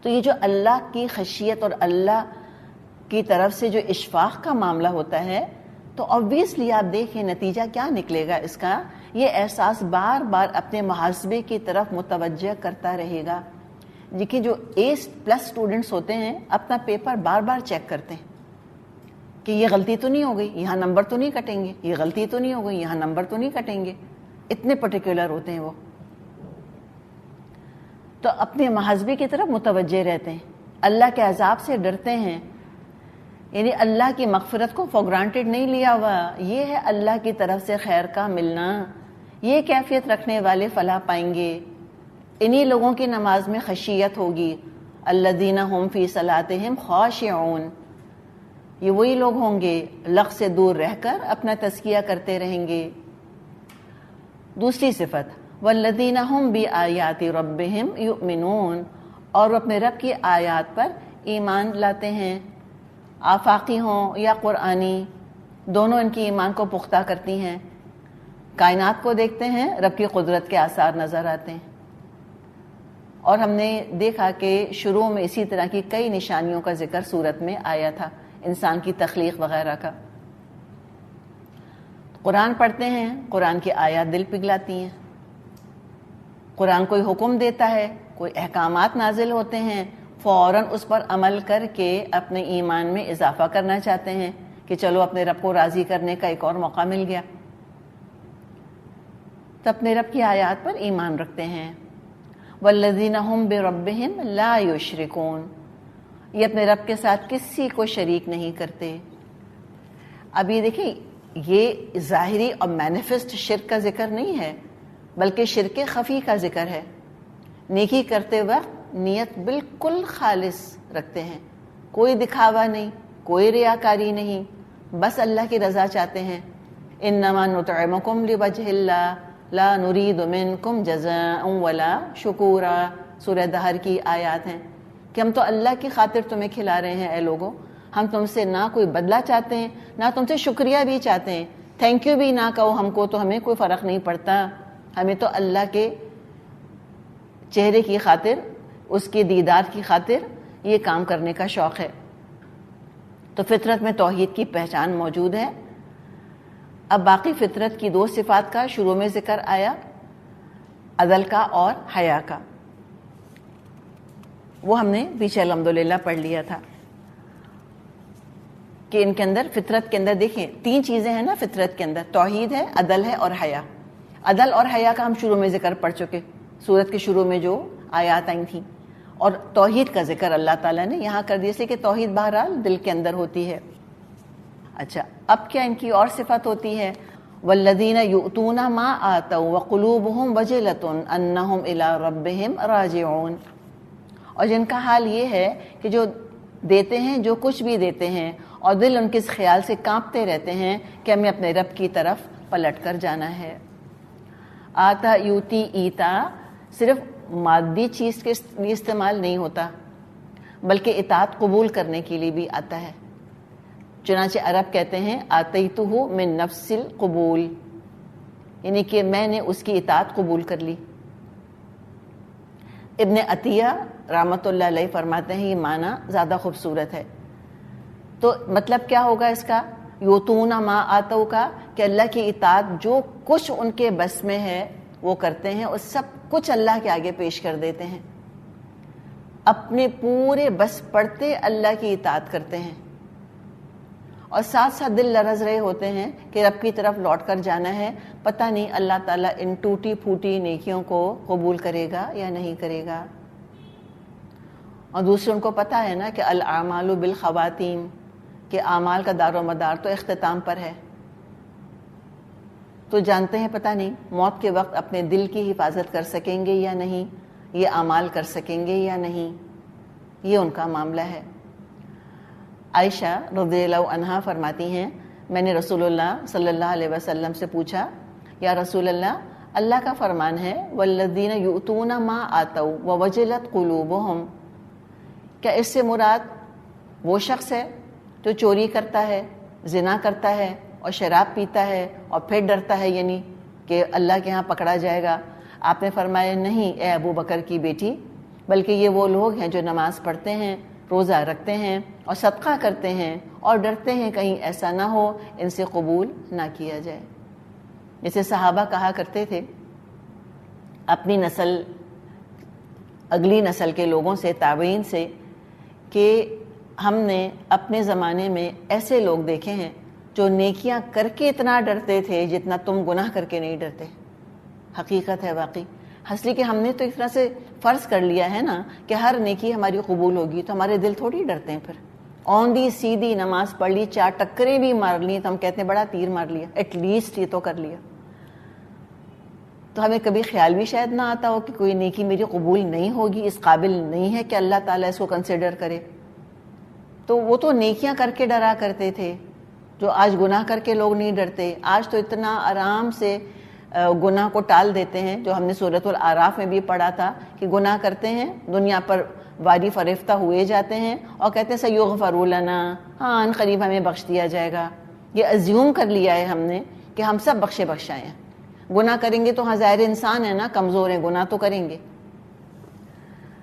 تو یہ جو اللہ کی خشیت اور اللہ کی طرف سے جو اشفاق کا معاملہ ہوتا ہے، تو obviously آپ دیکھیں نتیجہ کیا نکلے گا اس کا، یہ احساس بار بار اپنے محاسبے کی طرف متوجہ کرتا رہے گا۔ دیکھیں جو A+ اسٹوڈنٹس ہوتے ہیں اپنا پیپر بار بار چیک کرتے ہیں کہ یہ غلطی تو نہیں ہو گئی، یہاں نمبر تو نہیں کٹیں گے، یہ غلطی تو نہیں ہو گئی، یہاں نمبر تو نہیں کٹیں گے، اتنے پرٹیکولر ہوتے ہیں وہ، تو اپنے محاسبے کی طرف متوجہ رہتے ہیں، اللہ کے عذاب سے ڈرتے ہیں، یعنی اللہ کی مغفرت کو فار گرانٹیڈ نہیں لیا ہوا۔ یہ ہے اللہ کی طرف سے خیر کا ملنا، یہ کیفیت رکھنے والے فلاح پائیں گے، انہی لوگوں کی نماز میں خشیت ہوگی، الذین هم فی صلاتہم خاشعون، یہ وہی لوگ ہوں گے لغو سے دور رہ کر اپنا تزکیہ کرتے رہیں گے۔ دوسری صفت والذین هم بآیات ربہم یؤمنون، اور وہ اپنے رب کی آیات پر ایمان لاتے ہیں، آفاقی ہوں یا قرآنی، دونوں ان کی ایمان کو پختہ کرتی ہیں۔ کائنات کو دیکھتے ہیں، رب کی قدرت کے آثار نظر آتے ہیں، اور ہم نے دیکھا کہ شروع میں اسی طرح کی کئی نشانیوں کا ذکر سورت میں آیا تھا، انسان کی تخلیق وغیرہ کا۔ قرآن پڑھتے ہیں، قرآن کی آیات دل پگھلاتی ہیں، قرآن کوئی حکم دیتا ہے، کوئی احکامات نازل ہوتے ہیں، فوراً اس پر عمل کر کے اپنے ایمان میں اضافہ کرنا چاہتے ہیں کہ چلو اپنے رب کو راضی کرنے کا ایک اور موقع مل گیا، تو اپنے رب کی آیات پر ایمان رکھتے ہیں۔ والذین هم بربہم لا یشرکون، یہ اپنے رب کے ساتھ کسی کو شریک نہیں کرتے۔ اب یہ دیکھیں، یہ ظاہری اور مینیفسٹ شرک کا ذکر نہیں ہے، بلکہ شرک خفی کا ذکر ہے۔ نیکی کرتے وقت نیت بالکل خالص رکھتے ہیں، کوئی دکھاوا نہیں، کوئی ریاکاری نہیں، بس اللہ کی رضا چاہتے ہیں۔ انما نطعمکم لوجہ اللہ لا نرید منکم جزاء ولا شکورا، سورہ دہر کی آیات ہیں کہ ہم تو اللہ کی خاطر تمہیں کھلا رہے ہیں اے لوگوں، ہم تم سے نہ کوئی بدلہ چاہتے ہیں، نہ تم سے شکریہ بھی چاہتے ہیں، تھینک یو بھی نہ کہو ہم کو تو ہمیں کوئی فرق نہیں پڑتا، ہمیں تو اللہ کے چہرے کی خاطر، اس کے دیدار کی خاطر یہ کام کرنے کا شوق ہے۔ تو فطرت میں توحید کی پہچان موجود ہے۔ اب باقی فطرت کی دو صفات کا شروع میں ذکر آیا، عدل کا اور حیا کا، وہ ہم نے پیچھے الحمدللہ پڑھ لیا تھا کہ ان کے اندر، فطرت کے اندر دیکھیں تین چیزیں ہیں نا فطرت کے اندر، توحید ہے، عدل ہے اور حیا۔ عدل اور حیا کا ہم شروع میں ذکر پڑھ چکے، سورت کے شروع میں جو آیات آئی تھیں، اور توحید کا ذکر اللہ تعالیٰ نے یہاں کر دیا، کہ توحید بہرحال دل کے اندر ہوتی ہے۔ اچھا، اب کیا ان کی اور صفت ہوتی ہے؟ والذین یؤتون ما آتوا وقلوبہم وجلۃ انہم الی ربہم راجعون، اور جن کا حال یہ ہے کہ جو دیتے ہیں، جو کچھ بھی دیتے ہیں، اور دل ان کے اس خیال سے کانپتے رہتے ہیں کہ ہمیں اپنے رب کی طرف پلٹ کر جانا ہے۔ آتا یوتی ایتا صرف مادی چیز کے لیے استعمال نہیں ہوتا، بلکہ اطاعت قبول کرنے کے لیے بھی آتا ہے۔ چنانچہ عرب کہتے ہیں آتیتہ من نفس القبول، یعنی کہ میں نے اس کی اطاعت قبول کر لی۔ ابن عطیہ رحمۃ اللہ علیہ فرماتے ہیں یہ معنی زیادہ خوبصورت ہے۔ تو مطلب کیا ہوگا اس کا؟ یوتون ما آتو کا، کہ اللہ کی اطاعت جو کچھ ان کے بس میں ہے وہ کرتے ہیں، اور سب کچھ اللہ کے آگے پیش کر دیتے ہیں، اپنے پورے بس پڑتے اللہ کی اطاعت کرتے ہیں، اور ساتھ ساتھ دل لرز رہے ہوتے ہیں کہ رب کی طرف لوٹ کر جانا ہے، پتہ نہیں اللہ تعالیٰ ان ٹوٹی پھوٹی نیکیوں کو قبول کرے گا یا نہیں کرے گا۔ اور دوسرے ان کو پتہ ہے نا کہ الاعمال بالخواتیم، کہ اعمال کا دار و مدار تو اختتام پر ہے، تو جانتے ہیں پتہ نہیں موت کے وقت اپنے دل کی حفاظت کر سکیں گے یا نہیں، یہ اعمال کر سکیں گے یا نہیں، یہ ان کا معاملہ ہے۔ عائشہ رضی اللہ عنہا فرماتی ہیں میں نے رسول اللہ صلی اللہ علیہ وسلم سے پوچھا، یا رسول اللہ، اللہ کا فرمان ہے والذین یؤتون ما آتوا ووجلت قلوبہم، کیا اس سے مراد وہ شخص ہے جو چوری کرتا ہے، زنا کرتا ہے، اور شراب پیتا ہے اور پھر ڈرتا ہے یعنی کہ اللہ کے ہاں پکڑا جائے گا. آپ نے فرمایا نہیں اے ابو بکر کی بیٹی، بلکہ یہ وہ لوگ ہیں جو نماز پڑھتے ہیں، روزہ رکھتے ہیں اور صدقہ کرتے ہیں اور ڈرتے ہیں کہیں ایسا نہ ہو ان سے قبول نہ کیا جائے. جیسے صحابہ کہا کرتے تھے اپنی نسل، اگلی نسل کے لوگوں سے، تابعین سے، کہ ہم نے اپنے زمانے میں ایسے لوگ دیکھے ہیں جو نیکیاں کر کے اتنا ڈرتے تھے جتنا تم گناہ کر کے نہیں ڈرتے. حقیقت ہے واقعی. حسلی کہ ہم نے تو اس طرح سے فرض کر لیا ہے نا کہ ہر نیکی ہماری قبول ہوگی، تو ہمارے دل تھوڑی ڈرتے ہیں. پھر اوندھی سیدھی نماز پڑھ لی، 4 ٹکریں بھی مار لی تو ہم کہتے ہیں بڑا تیر مار لیا، ایٹ لیسٹ یہ تو کر لیا. تو ہمیں کبھی خیال بھی شاید نہ آتا ہو کہ کوئی نیکی میری قبول نہیں ہوگی، اس قابل نہیں ہے کہ اللہ تعالیٰ اس کو کنسیڈر کرے. تو وہ تو نیکیاں کر کے ڈرا کرتے تھے جو آج گناہ کر کے لوگ نہیں ڈرتے. آج تو اتنا آرام سے گناہ کو ٹال دیتے ہیں، جو ہم نے سورۃ الاعراف میں بھی پڑھا تھا کہ گناہ کرتے ہیں، دنیا پر واری فریفتہ ہوئے جاتے ہیں اور کہتے ہیں سیغفر لنا، ہاں ان قریب ہمیں بخش دیا جائے گا. یہ ازیوم کر لیا ہے ہم نے کہ ہم سب بخشے بخشائے ہیں. گناہ کریں گے تو ہاں ظاہر انسان ہے نا، کمزور ہیں، گناہ تو کریں گے.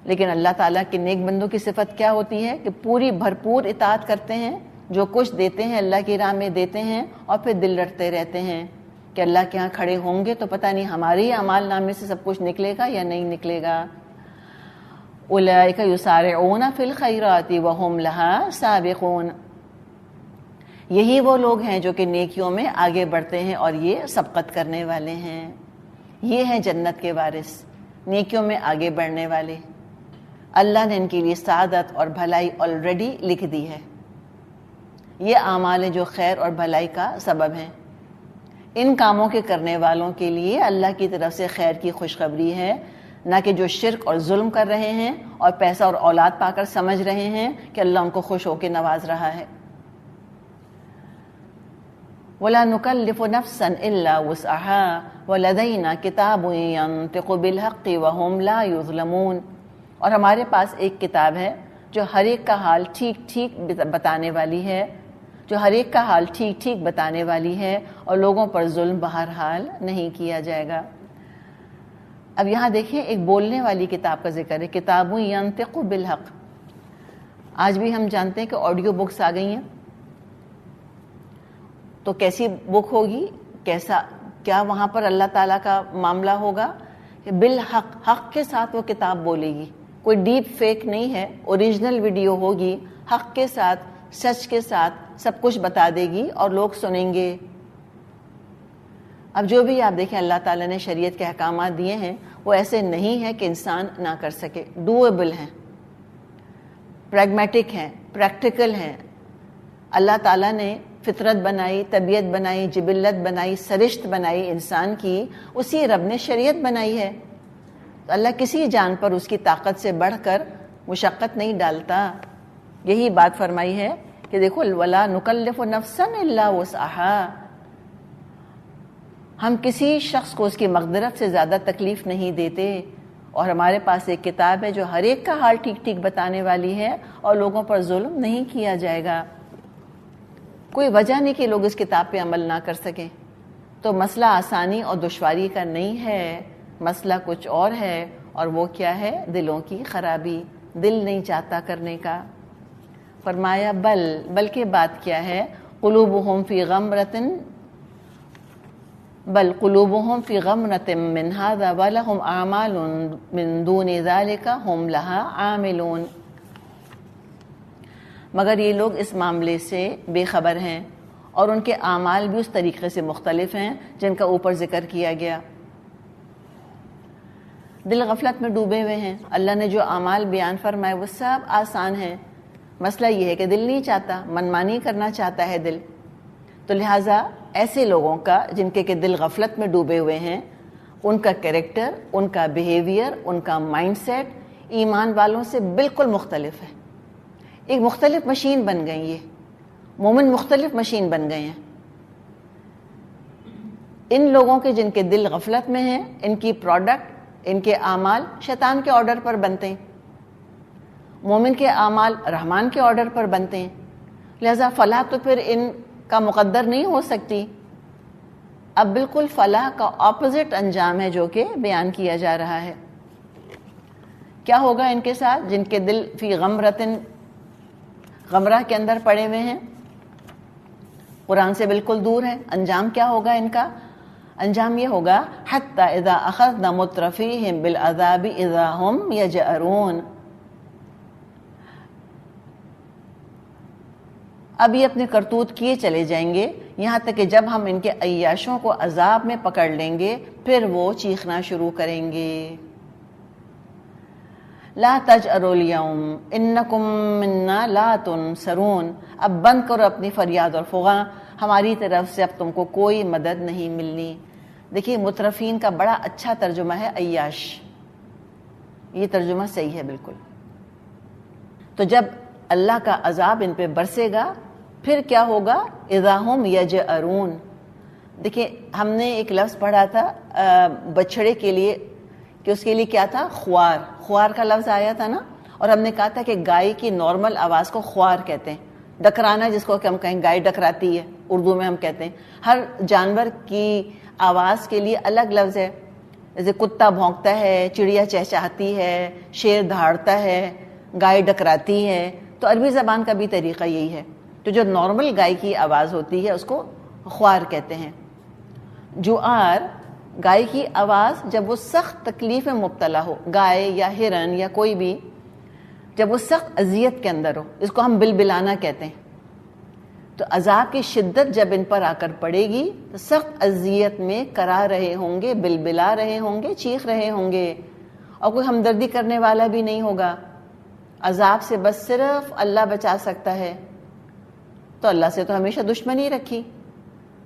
لیکن اللہ تعالیٰ کے نیک بندوں کی صفت کیا ہوتی ہے کہ پوری بھرپور اطاعت کرتے ہیں، جو کچھ دیتے ہیں اللہ کی راہ میں دیتے ہیں، اور پھر دل رٹتے رہتے ہیں کہ اللہ کے ہاں کھڑے ہوں گے تو پتہ نہیں ہمارے ہی اعمال نامے سے سب کچھ نکلے گا یا نہیں نکلے گا. اولئک یسارعون فی الخیرات وہم لہا سابقون. یہی وہ لوگ ہیں جو کہ نیکیوں میں آگے بڑھتے ہیں اور یہ سبقت کرنے والے ہیں. یہ ہیں جنت کے وارث، نیکیوں میں آگے بڑھنے والے. اللہ نے ان کے لیے سعادت اور بھلائی آلریڈی لکھ دی ہے. یہ اعمال ہیں جو خیر اور بھلائی کا سبب ہیں. ان کاموں کے کرنے والوں کے لیے اللہ کی طرف سے خیر کی خوشخبری ہے، نہ کہ جو شرک اور ظلم کر رہے ہیں اور پیسہ اور اولاد پا کر سمجھ رہے ہیں کہ اللہ ان کو خوش ہو کے نواز رہا ہے. وَلَا نُكَلِّفُ نَفْسًا إِلَّا وُسْعَهَا وَلَدَيْنَا كِتَابٌ يَنطِقُ بِالْحَقِّ وَهُمْ لَا يُظْلَمُونَ. اور ہمارے پاس ایک کتاب ہے جو ہر ایک کا حال ٹھیک ٹھیک بتانے والی ہے، جو ہر ایک کا حال ٹھیک ٹھیک بتانے والی ہے، اور لوگوں پر ظلم بہرحال نہیں کیا جائے گا. اب یہاں دیکھیں ایک بولنے والی کتاب کا ذکر ہے، کتاب ینطق بالحق. آج بھی ہم جانتے ہیں کہ آڈیو بکس آ گئی ہیں، تو کیسی بک ہوگی، کیا وہاں پر اللہ تعالیٰ کا معاملہ ہوگا کہ بالحق، حق کے ساتھ وہ کتاب بولے گی. کوئی ڈیپ فیک نہیں ہے، اوریجنل ویڈیو ہوگی، حق کے ساتھ، سچ کے ساتھ سب کچھ بتا دے گی اور لوگ سنیں گے. اب جو بھی آپ دیکھیں اللہ تعالیٰ نے شریعت کے احکامات دیے ہیں وہ ایسے نہیں ہے کہ انسان نہ کر سکے، ڈویبل ہیں، پریگمیٹک ہیں، پریکٹیکل ہیں. اللہ تعالیٰ نے فطرت بنائی، طبیعت بنائی، جبلت بنائی، سرشت بنائی انسان کی، اسی رب نے شریعت بنائی ہے. تو اللہ کسی جان پر اس کی طاقت سے بڑھ کر مشقت نہیں ڈالتا. یہی بات فرمائی ہے کہ دیکھو وَلَا نُكَلِّفُ نَفْسًا إِلَّا وُسْعَهَا. ہم کسی شخص کو اس کی مقدرت سے زیادہ تکلیف نہیں دیتے، اور ہمارے پاس ایک کتاب ہے جو ہر ایک کا حال ٹھیک ٹھیک بتانے والی ہے اور لوگوں پر ظلم نہیں کیا جائے گا. کوئی وجہ نہیں کہ لوگ اس کتاب پہ عمل نہ کر سکیں. تو مسئلہ آسانی اور دشواری کا نہیں ہے، مسئلہ کچھ اور ہے، اور وہ کیا ہے؟ دلوں کی خرابی، دل نہیں چاہتا کرنے کا. فرمایا بلکہ بات کیا ہے، قلوبہم فی غمرۃ بل قلوبہم فی غمرۃ من ھذا ولہم اعمال من دون ذلک ہم لہا عاملون. مگر یہ لوگ اس معاملے سے بے خبر ہیں اور ان کے اعمال بھی اس طریقے سے مختلف ہیں جن کا اوپر ذکر کیا گیا. دل غفلت میں ڈوبے ہوئے ہیں. اللہ نے جو اعمال بیان فرمائے وہ سب آسان ہیں. مسئلہ یہ ہے کہ دل نہیں چاہتا، منمانی کرنا چاہتا ہے دل. تو لہٰذا ایسے لوگوں کا جن کے دل غفلت میں ڈوبے ہوئے ہیں، ان کا کریکٹر، ان کا بیہیویئر، ان کا مائنڈ سیٹ ایمان والوں سے بالکل مختلف ہے. ایک مختلف مشین بن گئی، یہ مومن مختلف مشین بن گئے ہیں. ان لوگوں کے جن کے دل غفلت میں ہیں، ان کی پروڈکٹ، ان کے اعمال شیطان کے آرڈر پر بنتے ہیں. مومن کے اعمال رحمان کے آرڈر پر بنتے ہیں. لہذا فلاح تو پھر ان کا مقدر نہیں ہو سکتی. اب بالکل فلاح کا اپوزٹ انجام ہے جو کہ بیان کیا جا رہا ہے. کیا ہوگا ان کے ساتھ جن کے دل فی غمرہ کے اندر پڑے ہوئے ہیں, قرآن سے بالکل دور ہیں؟ انجام کیا ہوگا ان کا؟ انجام یہ ہوگا حتی اذا اخذنا مترفیہم بالعذاب اذا ہم یجأرون. اب یہ اپنے کرتوت کیے چلے جائیں گے یہاں تک کہ جب ہم ان کے عیاشوں کو عذاب میں پکڑ لیں گے پھر وہ چیخنا شروع کریں گے. لا تجأروا اليوم انکم منا لا تنصرون. اب بند کرو اپنی فریاد اور فغاں, ہماری طرف سے اب تم کو کوئی مدد نہیں ملنی. دیکھیے مترفین کا بڑا اچھا ترجمہ ہے عیاش, یہ ترجمہ صحیح ہے بالکل. تو جب اللہ کا عذاب ان پہ برسے گا پھر کیا ہوگا؟ اذا ہم یجأرون. دیکھیں ہم نے ایک لفظ پڑھا تھا بچڑے کے لیے کہ اس کے لیے کیا تھا؟ خوار. خوار کا لفظ آیا تھا نا, اور ہم نے کہا تھا کہ گائے کی نارمل آواز کو خوار کہتے ہیں. ڈکرانا جس کو کہ ہم کہیں گائے ڈکراتی ہے اردو میں ہم کہتے ہیں. ہر جانور کی آواز کے لیے الگ لفظ ہے. جیسے کتا بھونکتا ہے, چڑیا چہچہاتی ہے, شیر دہاڑتا ہے, گائے ڈکراتی ہے. تو عربی زبان کا بھی طریقہ یہی ہے. تو جو نارمل گائے کی آواز ہوتی ہے اس کو خوار کہتے ہیں. جوار گائے کی آواز جب وہ سخت تکلیف میں مبتلا ہو, گائے یا ہرن یا کوئی بھی جب وہ سخت اذیت کے اندر ہو, اس کو ہم بلبلانا کہتے ہیں. تو عذاب کی شدت جب ان پر آ کر پڑے گی تو سخت اذیت میں کرا رہے ہوں گے, بلبلا رہے ہوں گے, چیخ رہے ہوں گے, اور کوئی ہمدردی کرنے والا بھی نہیں ہوگا. عذاب سے بس صرف اللہ بچا سکتا ہے. تو اللہ سے تو ہمیشہ دشمنی رکھی.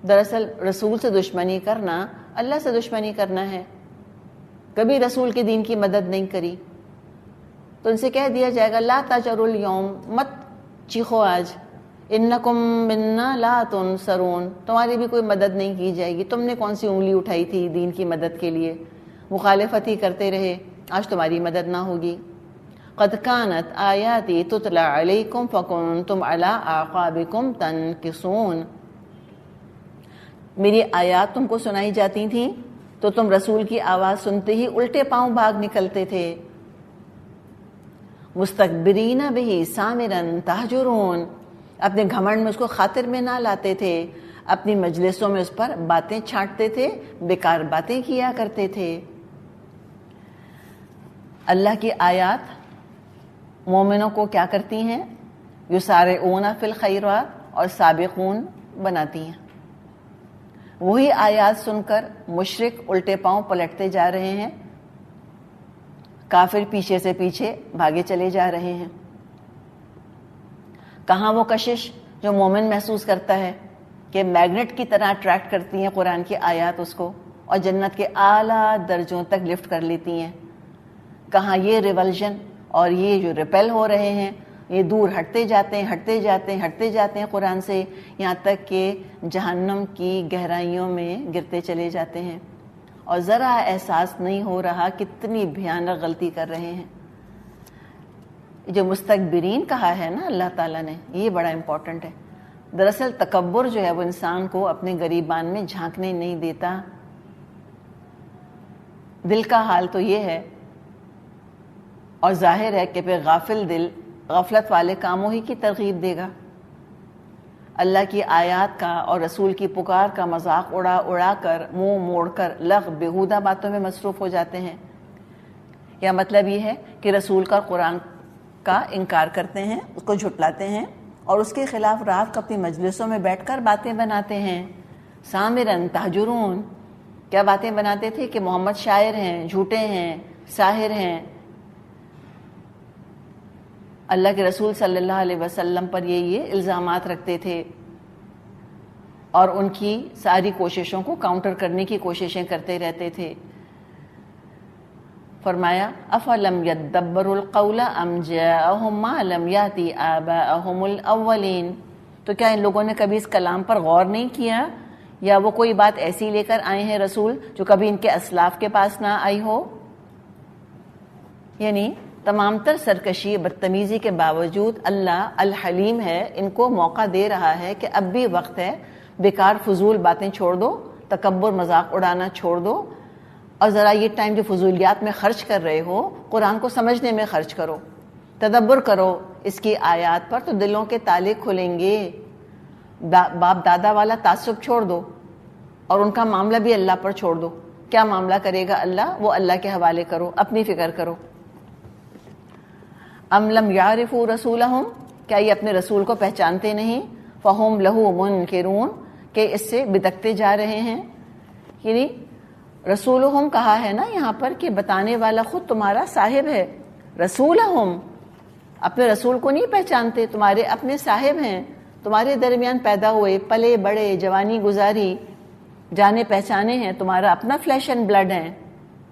دراصل رسول سے دشمنی کرنا اللہ سے دشمنی کرنا ہے. کبھی رسول کے دین کی مدد نہیں کری. تو ان سے کہہ دیا جائے گا لا تجأروا اليوم, مت چیخو آج, انکم منا لا تنصرون, تمہاری بھی کوئی مدد نہیں کی جائے گی. تم نے کون سی انگلی اٹھائی تھی دین کی مدد کے لیے؟ مخالفت ہی کرتے رہے, آج تمہاری مدد نہ ہوگی. قد كانت آیاتی تتلی علیکم فکنتم علی اعقابکم تنکصون. میری آیات تم کو سنائی جاتی تھیں تو تم رسول کی آواز سنتے ہی الٹے پاؤں بھاگ نکلتے تھے. مستکبرین بہ سامرا تہجرون, اپنے گھمنڈ میں اس کو خاطر میں نہ لاتے تھے, اپنی مجلسوں میں اس پر باتیں چھانٹتے تھے, بیکار باتیں کیا کرتے تھے. اللہ کی آیات مومنوں کو کیا کرتی ہیں؟ یسارعون فی الخیرات, اور سابقون بناتی ہیں. وہی آیات سن کر مشرک الٹے پاؤں پلٹتے جا رہے ہیں, کافر پیچھے سے پیچھے بھاگے چلے جا رہے ہیں. کہاں وہ کشش جو مومن محسوس کرتا ہے کہ میگنیٹ کی طرح اٹریکٹ کرتی ہیں قرآن کی آیات اس کو, اور جنت کے اعلیٰ درجوں تک لفٹ کر لیتی ہیں. کہاں یہ ریولژن اور یہ جو ریپیل ہو رہے ہیں, یہ دور ہٹتے جاتے ہیں, ہٹتے جاتے ہیں, ہٹتے جاتے ہیں قرآن سے, یہاں تک کہ جہنم کی گہرائیوں میں گرتے چلے جاتے ہیں, اور ذرا احساس نہیں ہو رہا کتنی بھیانک غلطی کر رہے ہیں. جو مستکبرین کہا ہے نا اللہ تعالیٰ نے, یہ بڑا امپورٹنٹ ہے. دراصل تکبر جو ہے وہ انسان کو اپنے گریبان میں جھانکنے نہیں دیتا. دل کا حال تو یہ ہے, اور ظاہر ہے کہ پھر غافل دل غفلت والے کاموں ہی کی ترغیب دے گا. اللہ کی آیات کا اور رسول کی پکار کا مذاق اڑا اڑا کر, منہ موڑ کر لغو بیہودہ باتوں میں مصروف ہو جاتے ہیں. یا مطلب یہ ہے کہ رسول کا قرآن کا انکار کرتے ہیں, اس کو جھٹلاتے ہیں, اور اس کے خلاف رات کو اپنی مجلسوں میں بیٹھ کر باتیں بناتے ہیں. سامرن تہجرون, کیا باتیں بناتے تھے کہ محمد شاعر ہیں, جھوٹے ہیں, ساحر ہیں. اللہ کے رسول صلی اللہ علیہ وسلم پر یہ الزامات رکھتے تھے, اور ان کی ساری کوششوں کو کاؤنٹر کرنے کی کوششیں کرتے رہتے تھے. فرمایا افلم یدبروا القول ام جاءہم ما لم یأتی آباءہم الاولین, تو کیا ان لوگوں نے کبھی اس کلام پر غور نہیں کیا, یا وہ کوئی بات ایسی لے کر آئے ہیں رسول جو کبھی ان کے اسلاف کے پاس نہ آئی ہو. یعنی تمام تر سرکشی بدتمیزی کے باوجود اللہ الحلیم ہے، ان کو موقع دے رہا ہے کہ اب بھی وقت ہے، بیکار فضول باتیں چھوڑ دو، تکبر مذاق اڑانا چھوڑ دو، اور ذرا یہ ٹائم جو فضولیات میں خرچ کر رہے ہو قرآن کو سمجھنے میں خرچ کرو، تدبر کرو اس کی آیات پر، تو دلوں کے تالے کھلیں گے۔ باپ دادا والا تعصب چھوڑ دو اور ان کا معاملہ بھی اللہ پر چھوڑ دو۔ کیا معاملہ کرے گا اللہ، وہ اللہ کے حوالے کرو، اپنی فکر کرو۔ ام لم یعرفوا رسولہم، کیا یہ اپنے رسول کو پہچانتے نہیں؟ فہم لہو منکرون، کہ اس سے بدکتے جا رہے ہیں۔ یعنی رسولہم کہا ہے نا یہاں پر کہ بتانے والا خود تمہارا صاحب ہے۔ رسولہم، اپنے رسول کو نہیں پہچانتے، تمہارے اپنے صاحب ہیں، تمہارے درمیان پیدا ہوئے، پلے بڑے، جوانی گزاری، جانے پہچانے ہیں، تمہارا اپنا فلیش اینڈ بلڈ ہے،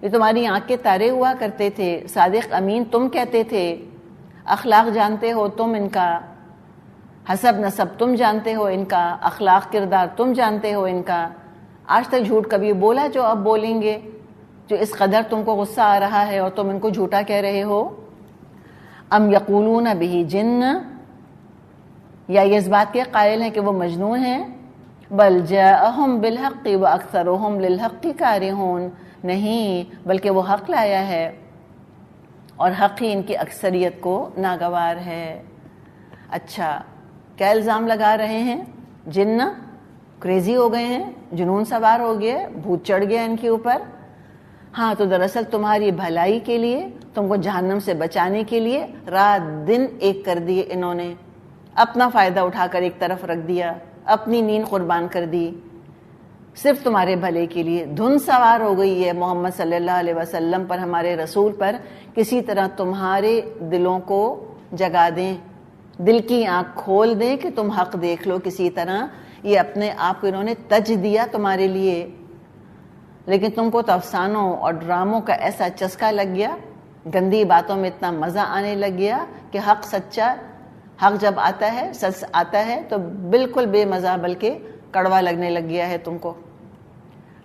یہ تمہاری آنکھ کے تارے ہوا کرتے تھے، صادق امین تم کہتے تھے، اخلاق جانتے ہو تم ان کا، حسب نسب تم جانتے ہو ان کا، اخلاق کردار تم جانتے ہو ان کا۔ آج تک جھوٹ کبھی بولا جو اب بولیں گے، جو اس قدر تم کو غصہ آ رہا ہے اور تم ان کو جھوٹا کہہ رہے ہو؟ ام یقولون بہ جن، یا یہ اس بات کے قائل ہیں کہ وہ مجنون ہیں؟ بل جاءہم بالحق واکثرہم للحق کارہون، نہیں بلکہ وہ حق لایا ہے اور حق ہی ان کی اکثریت کو ناگوار ہے۔ اچھا، کیا الزام لگا رہے ہیں؟ جن کریزی ہو گئے ہیں، جنون سوار ہو گیا، بھوت چڑھ گیا ان کے اوپر۔ ہاں، تو دراصل تمہاری بھلائی کے لیے، تم کو جہنم سے بچانے کے لیے رات دن ایک کر دیے انہوں نے، اپنا فائدہ اٹھا کر ایک طرف رکھ دیا، اپنی نیند قربان کر دی، صرف تمہارے بھلے کے لیے۔ دھن سوار ہو گئی ہے محمد صلی اللہ علیہ وسلم پر، ہمارے رسول پر، کسی طرح تمہارے دلوں کو جگا دیں، دل کی آنکھ کھول دیں کہ تم حق دیکھ لو کسی طرح۔ یہ اپنے آپ کو انہوں نے تج دیا تمہارے لیے، لیکن تم کو تو افسانوں اور ڈراموں کا ایسا چسکا لگ گیا، گندی باتوں میں اتنا مزہ آنے لگ گیا کہ حق سچا، حق جب آتا ہے، سچ آتا ہے تو بالکل بے مزہ بلکہ کڑوا لگنے لگ گیا ہے تم کو۔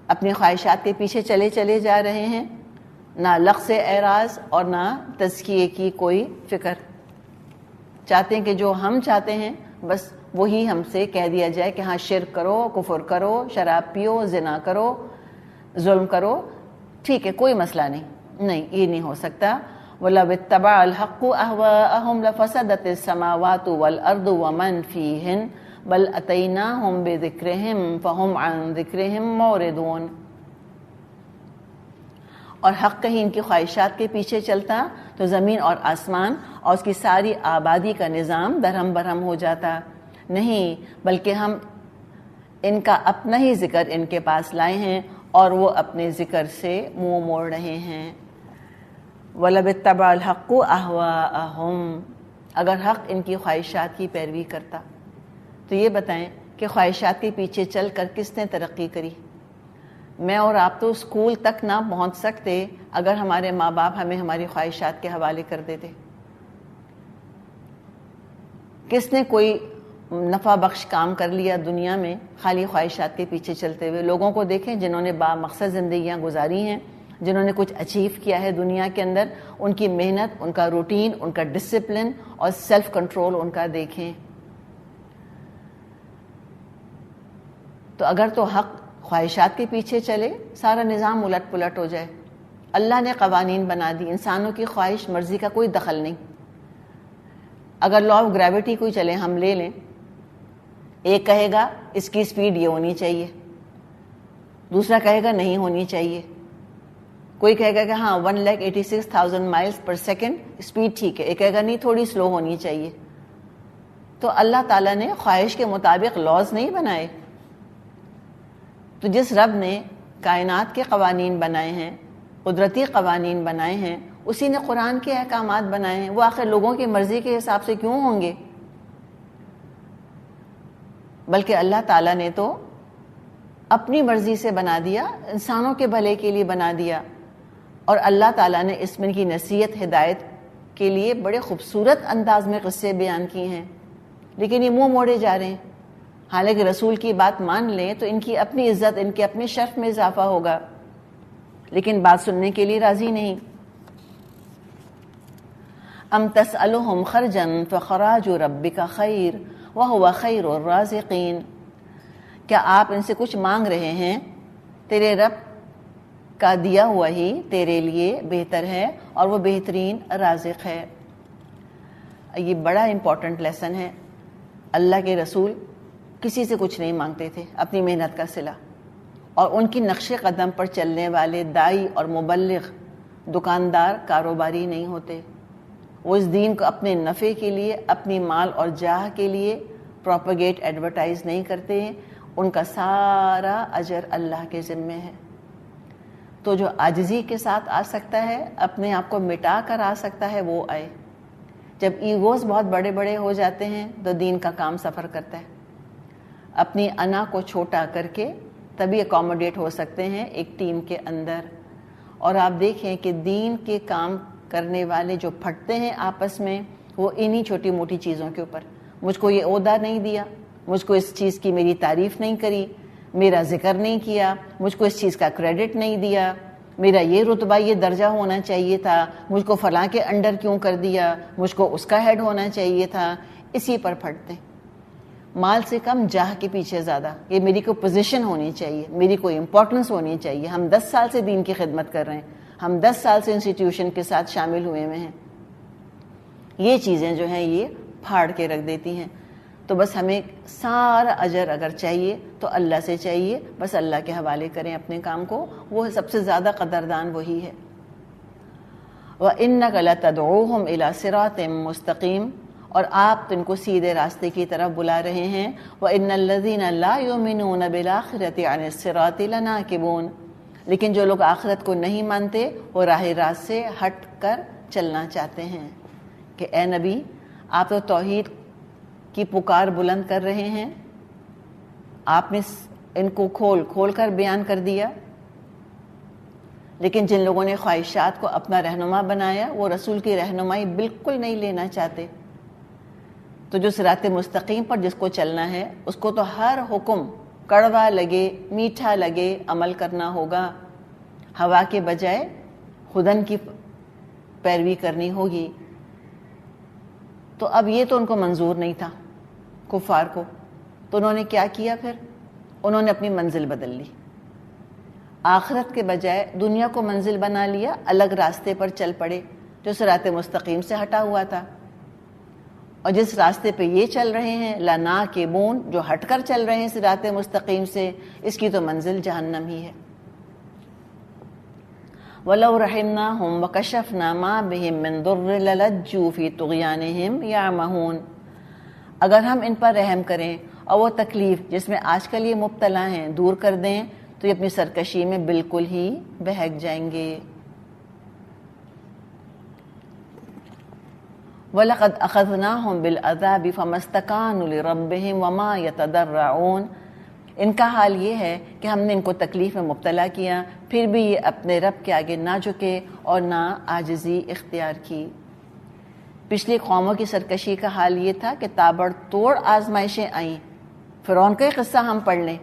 اپنی خواہشات کے پیچھے چلے جا رہے ہیں، نہ لفظ اعراض اور نہ تزکیے کی کوئی فکر۔ چاہتے ہیں کہ جو ہم چاہتے ہیں بس وہی ہم سے کہہ دیا جائے کہ ہاں شرک کرو، کفر کرو، شراب پیو، زنا کرو، ظلم کرو، ٹھیک ہے کوئی مسئلہ نہیں، یہ نہیں ہو سکتا۔ وَلَوِ اتَّبَعَ الْحَقُّ أَهْوَاءَهُمْ لَفَسَدَتِ السَّمَاوَاتُ وَالْأَرْضُ وَمَنْ فِيهِنَّ بَلْ أَتَيْنَاهُمْ بِذِكْرِهِمْ فَهُمْ عَنْ ذِكْرِهِمْ مُعْرِضُونَ۔ اور حق کہیں ان کی خواہشات کے پیچھے چلتا تو زمین اور آسمان اور اس کی ساری آبادی کا نظام درہم برہم ہو جاتا۔ نہیں، بلکہ ہم ان کا اپنا ہی ذکر ان کے پاس لائے ہیں اور وہ اپنے ذکر سے منہ موڑ رہے ہیں۔ وَلَوِ اتَّبَعَ الْحَقُّ أَهْوَاءَهُمْ، اگر حق ان کی خواہشات کی پیروی کرتا تو یہ بتائیں کہ خواہشات کے پیچھے چل کر کس نے ترقی کری؟ میں اور آپ تو اسکول تک نہ پہنچ سکتے اگر ہمارے ماں باپ ہمیں ہماری خواہشات کے حوالے کر دیتے۔ کس نے کوئی نفع بخش کام کر لیا دنیا میں خالی خواہشات کے پیچھے چلتے ہوئے؟ لوگوں کو دیکھیں جنہوں نے با مقصد زندگیاں گزاری ہیں، جنہوں نے کچھ اچیو کیا ہے دنیا کے اندر، ان کی محنت، ان کا روٹین، ان کا ڈسپلن اور سیلف کنٹرول ان کا دیکھیں۔ تو اگر تو حق خواہشات کے پیچھے چلے، سارا نظام الٹ پلٹ ہو جائے۔ اللہ نے قوانین بنا دی، انسانوں کی خواہش مرضی کا کوئی دخل نہیں۔ اگر لا آف گریوٹی کوئی چلے، ہم لے لیں، ایک کہے گا اس کی سپیڈ یہ ہونی چاہیے، دوسرا کہے گا نہیں ہونی چاہیے، کوئی کہے گا کہ ہاں 1,86,000 مائلز پر سیکنڈ سپیڈ ٹھیک ہے، ایک کہے گا نہیں تھوڑی سلو ہونی چاہیے۔ تو اللہ تعالیٰ نے خواہش کے مطابق لاز نہیں بنائے۔ تو جس رب نے کائنات کے قوانین بنائے ہیں، قدرتی قوانین بنائے ہیں، اسی نے قرآن کے احکامات بنائے ہیں، وہ آخر لوگوں کی مرضی کے حساب سے کیوں ہوں گے؟ بلکہ اللہ تعالیٰ نے تو اپنی مرضی سے بنا دیا، انسانوں کے بھلے کے لیے بنا دیا۔ اور اللہ تعالیٰ نے اس میں کی نصیحت ہدایت کے لیے بڑے خوبصورت انداز میں قصے بیان کیے ہیں، لیکن یہ منہ موڑے جا رہے ہیں۔ حالانکہ رسول کی بات مان لیں تو ان کی اپنی عزت، ان کے اپنے شرف میں اضافہ ہوگا، لیکن بات سننے کے لیے راضی نہیں۔ ام تسألهم خرجا فخراج ربک خیر وہو خیر الرازقین، کیا آپ ان سے کچھ مانگ رہے ہیں؟ تیرے رب کا دیا ہوا ہی تیرے لیے بہتر ہے اور وہ بہترین رازق ہے۔ یہ بڑا امپورٹنٹ لیسن ہے۔ اللہ کے رسول کسی سے کچھ نہیں مانگتے تھے اپنی محنت کا صلہ، اور ان کی نقش قدم پر چلنے والے دائی اور مبلغ دکاندار کاروباری نہیں ہوتے۔ وہ اس دین کو اپنے نفع کے لیے، اپنی مال اور جاہ کے لیے پروپیگیٹ ایڈورٹائز نہیں کرتے ہیں، ان کا سارا اجر اللہ کے ذمے ہے۔ تو جو عاجزی کے ساتھ آ سکتا ہے، اپنے آپ کو مٹا کر آ سکتا ہے، وہ آئے۔ جب ایگوز بہت بڑے بڑے ہو جاتے ہیں تو دین کا کام سفر کرتا ہے۔ اپنی انا کو چھوٹا کر کے تبھی اکوموڈیٹ ہو سکتے ہیں ایک ٹیم کے اندر۔ اور آپ دیکھیں کہ دین کے کام کرنے والے جو پھٹتے ہیں آپس میں، وہ انہی چھوٹی موٹی چیزوں کے اوپر، مجھ کو یہ عہدہ نہیں دیا، مجھ کو اس چیز کی میری تعریف نہیں کری، میرا ذکر نہیں کیا، مجھ کو اس چیز کا کریڈٹ نہیں دیا، میرا یہ رتبہ یہ درجہ ہونا چاہیے تھا، مجھ کو فلاں کے انڈر کیوں کر دیا، مجھ کو اس کا ہیڈ ہونا چاہیے تھا، اسی پر پھٹتے۔ مال سے کم جاہ کے پیچھے زیادہ، یہ میری کوئی پوزیشن ہونی چاہیے، میری کوئی امپورٹنس ہونی چاہیے۔ ہم 10 سال سے دین کی خدمت کر رہے ہیں، ہم 10 سال سے انسٹیٹیوشن کے ساتھ شامل ہوئے ہیں۔ یہ چیزیں جو ہیں یہ پھاڑ کے رکھ دیتی ہیں۔ تو بس ہمیں سارا اجر اگر چاہیے تو اللہ سے چاہیے، بس اللہ کے حوالے کریں اپنے کام کو، وہ سب سے زیادہ قدردان وہی ہے۔ وَإِنَّكَ لَتَدْعُوهُمْ إِلَى صِرَاطٍ مُسْتَقِيمٍ، اور آپ ان کو سیدھے راستے کی طرف بلا رہے ہیں۔ وَإِنَّ الَّذِينَ لَا يُؤْمِنُونَ بِالْآخِرَةِ عَنِ الصِّرَاطِ لَنَاكِبُونَ، لیکن جو لوگ آخرت کو نہیں مانتے وہ راہ راست سے ہٹ کر چلنا چاہتے ہیں۔ کہ اے نبی، آپ تو توحید کی پکار بلند کر رہے ہیں، آپ نے ان کو کھول کھول کر بیان کر دیا، لیکن جن لوگوں نے خواہشات کو اپنا رہنما بنایا وہ رسول کی رہنمائی بالکل نہیں لینا چاہتے۔ تو جو صراط مستقیم پر جس کو چلنا ہے اس کو تو ہر حکم کڑوا لگے میٹھا لگے عمل کرنا ہوگا، ہوا کے بجائے خدن کی پیروی کرنی ہوگی۔ تو اب یہ تو ان کو منظور نہیں تھا کفار کو، تو انہوں نے کیا کیا؟ پھر انہوں نے اپنی منزل بدل لی، آخرت کے بجائے دنیا کو منزل بنا لیا، الگ راستے پر چل پڑے جو صراط مستقیم سے ہٹا ہوا تھا۔ اور جس راستے پہ یہ چل رہے ہیں لَنَاكِبُونَ، جو ہٹ کر چل رہے ہیں صراط مستقیم سے، اس کی تو منزل جہنم ہی ہے۔ وَلَوْ رَحِمْنَاهُمْ وَكَشَفْنَا مَا بِهِمْ مِنْ ضُرٍّ لَلَجُّوا فِي طُغْيَانِهِمْ يَعْمَهُونَ، اگر ہم ان پر رحم کریں اور وہ تکلیف جس میں آج کل یہ مبتلا ہیں دور کر دیں تو یہ اپنی سرکشی میں بالکل ہی بہک جائیں گے۔ وَلَقَدْ أَخَذْنَاهُمْ بِالْعَذَابِ فَمَا اسْتَكَانُوا لِرَبِّهِمْ وَمَا يَتَضَرَّعُونَ، ان کا حال یہ ہے کہ ہم نے ان کو تکلیف میں مبتلا کیا، پھر بھی یہ اپنے رب کے آگے نہ جھکے اور نہ عاجزی اختیار کی۔ پچھلی قوموں کی سرکشی کا حال یہ تھا کہ تابڑ توڑ آزمائشیں آئیں۔ فرعون کا قصہ ہم پڑھ لیں،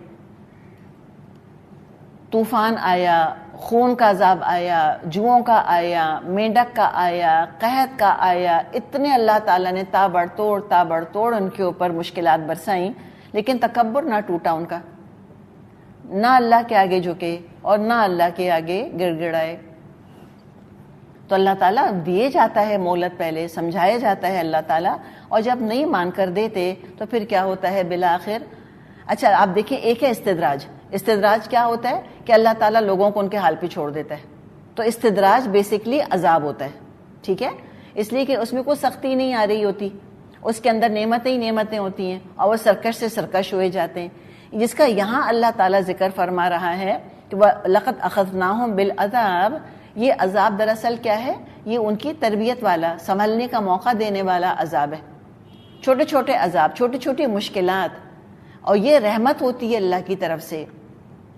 طوفان آیا، خون کا عذاب آیا، جوؤں کا آیا، مینڈک کا آیا، قحط کا آیا، اتنے اللہ تعالیٰ نے تابڑ توڑ ان کے اوپر مشکلات برسائیں، لیکن تکبر نہ ٹوٹا ان کا، نہ اللہ کے آگے جھکے اور نہ اللہ کے آگے گڑ گڑائے۔ تو اللہ تعالیٰ دیے جاتا ہے مہلت، پہلے سمجھایا جاتا ہے اللہ تعالیٰ، اور جب نہیں مان کر دیتے تو پھر کیا ہوتا ہے بالآخر؟ اچھا آپ دیکھیں، ایک ہے استدراج کیا ہوتا ہے کہ اللہ تعالیٰ لوگوں کو ان کے حال پہ چھوڑ دیتا ہے، تو استدراج بیسکلی عذاب ہوتا ہے، ٹھیک ہے، اس لیے کہ اس میں کوئی سختی نہیں آ رہی ہوتی، اس کے اندر نعمتیں ہی نعمتیں ہوتی ہیں اور وہ سرکش سے سرکش ہوئے جاتے ہیں، جس کا یہاں اللہ تعالیٰ ذکر فرما رہا ہے کہ وَلَقَدْ أَخَذْنَاهُمْ بِالْعَذَابِ، یہ عذاب دراصل کیا ہے؟ یہ ان کی تربیت والا، سنبھلنے کا موقع دینے والا عذاب ہے، چھوٹے چھوٹے عذاب، چھوٹی چھوٹی مشکلات، اور یہ رحمت ہوتی ہے اللہ کی طرف سے۔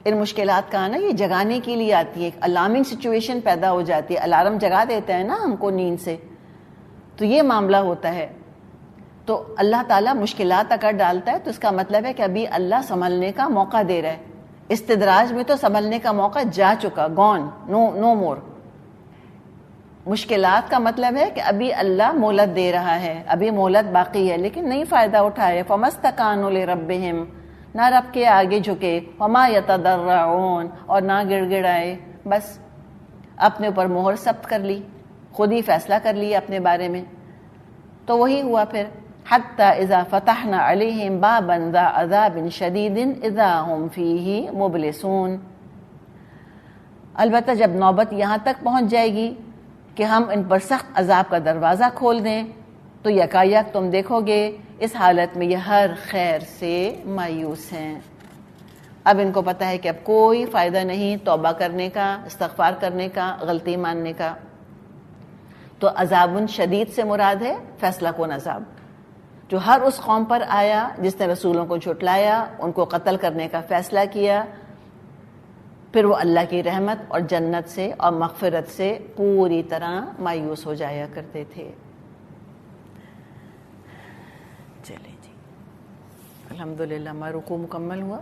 ان مشکلات کا آنا یہ جگانے کے لیے آتی ہے، ایک الارمنگ سچویشن پیدا ہو جاتی ہے، الارم جگا دیتا ہے نا ہم کو نیند سے، تو یہ معاملہ ہوتا ہے۔ تو اللہ تعالیٰ مشکلات اگر ڈالتا ہے تو اس کا مطلب ہے کہ ابھی اللہ سنبھلنے کا موقع دے رہا ہے۔ استدراج میں تو سنبھلنے کا موقع جا چکا، گون، نو مور۔ مشکلات کا مطلب ہے کہ ابھی اللہ مہلت دے رہا ہے، ابھی مہلت باقی ہے، لیکن نہیں فائدہ اٹھائے. فَمَسْتَكَانُوا لِرَبِّهِمْ، نہ رب کے آگے جھکے. وَمَا يَتَضَرَّعُونَ، اور نہ گڑ گڑائے. بس اپنے اوپر مہر ثبت کر لی، خود ہی فیصلہ کر لیا اپنے بارے میں. تو وہی ہوا پھر. حَتَّى إِذَا فَتَحْنَا عَلَيْهِمْ بَابًا ذَا عَذَابٍ شَدِيدٍ إِذَا هُمْ فِيهِ مُبْلِسُونَ. البتہ جب نوبت یہاں تک پہنچ جائے گی کہ ہم ان پر سخت عذاب کا دروازہ کھول دیں، تو یکایک تم دیکھو گے اس حالت میں یہ ہر خیر سے مایوس ہیں. اب ان کو پتہ ہے کہ اب کوئی فائدہ نہیں توبہ کرنے کا، استغفار کرنے کا، غلطی ماننے کا. تو عذاب شدید سے مراد ہے فیصلہ کن عذاب، جو ہر اس قوم پر آیا جس نے رسولوں کو جھٹلایا، ان کو قتل کرنے کا فیصلہ کیا. پھر وہ اللہ کی رحمت اور جنت سے اور مغفرت سے پوری طرح مایوس ہو جایا کرتے تھے. چلیں جی، الحمدللہ ہمارا رکوع مکمل ہوا.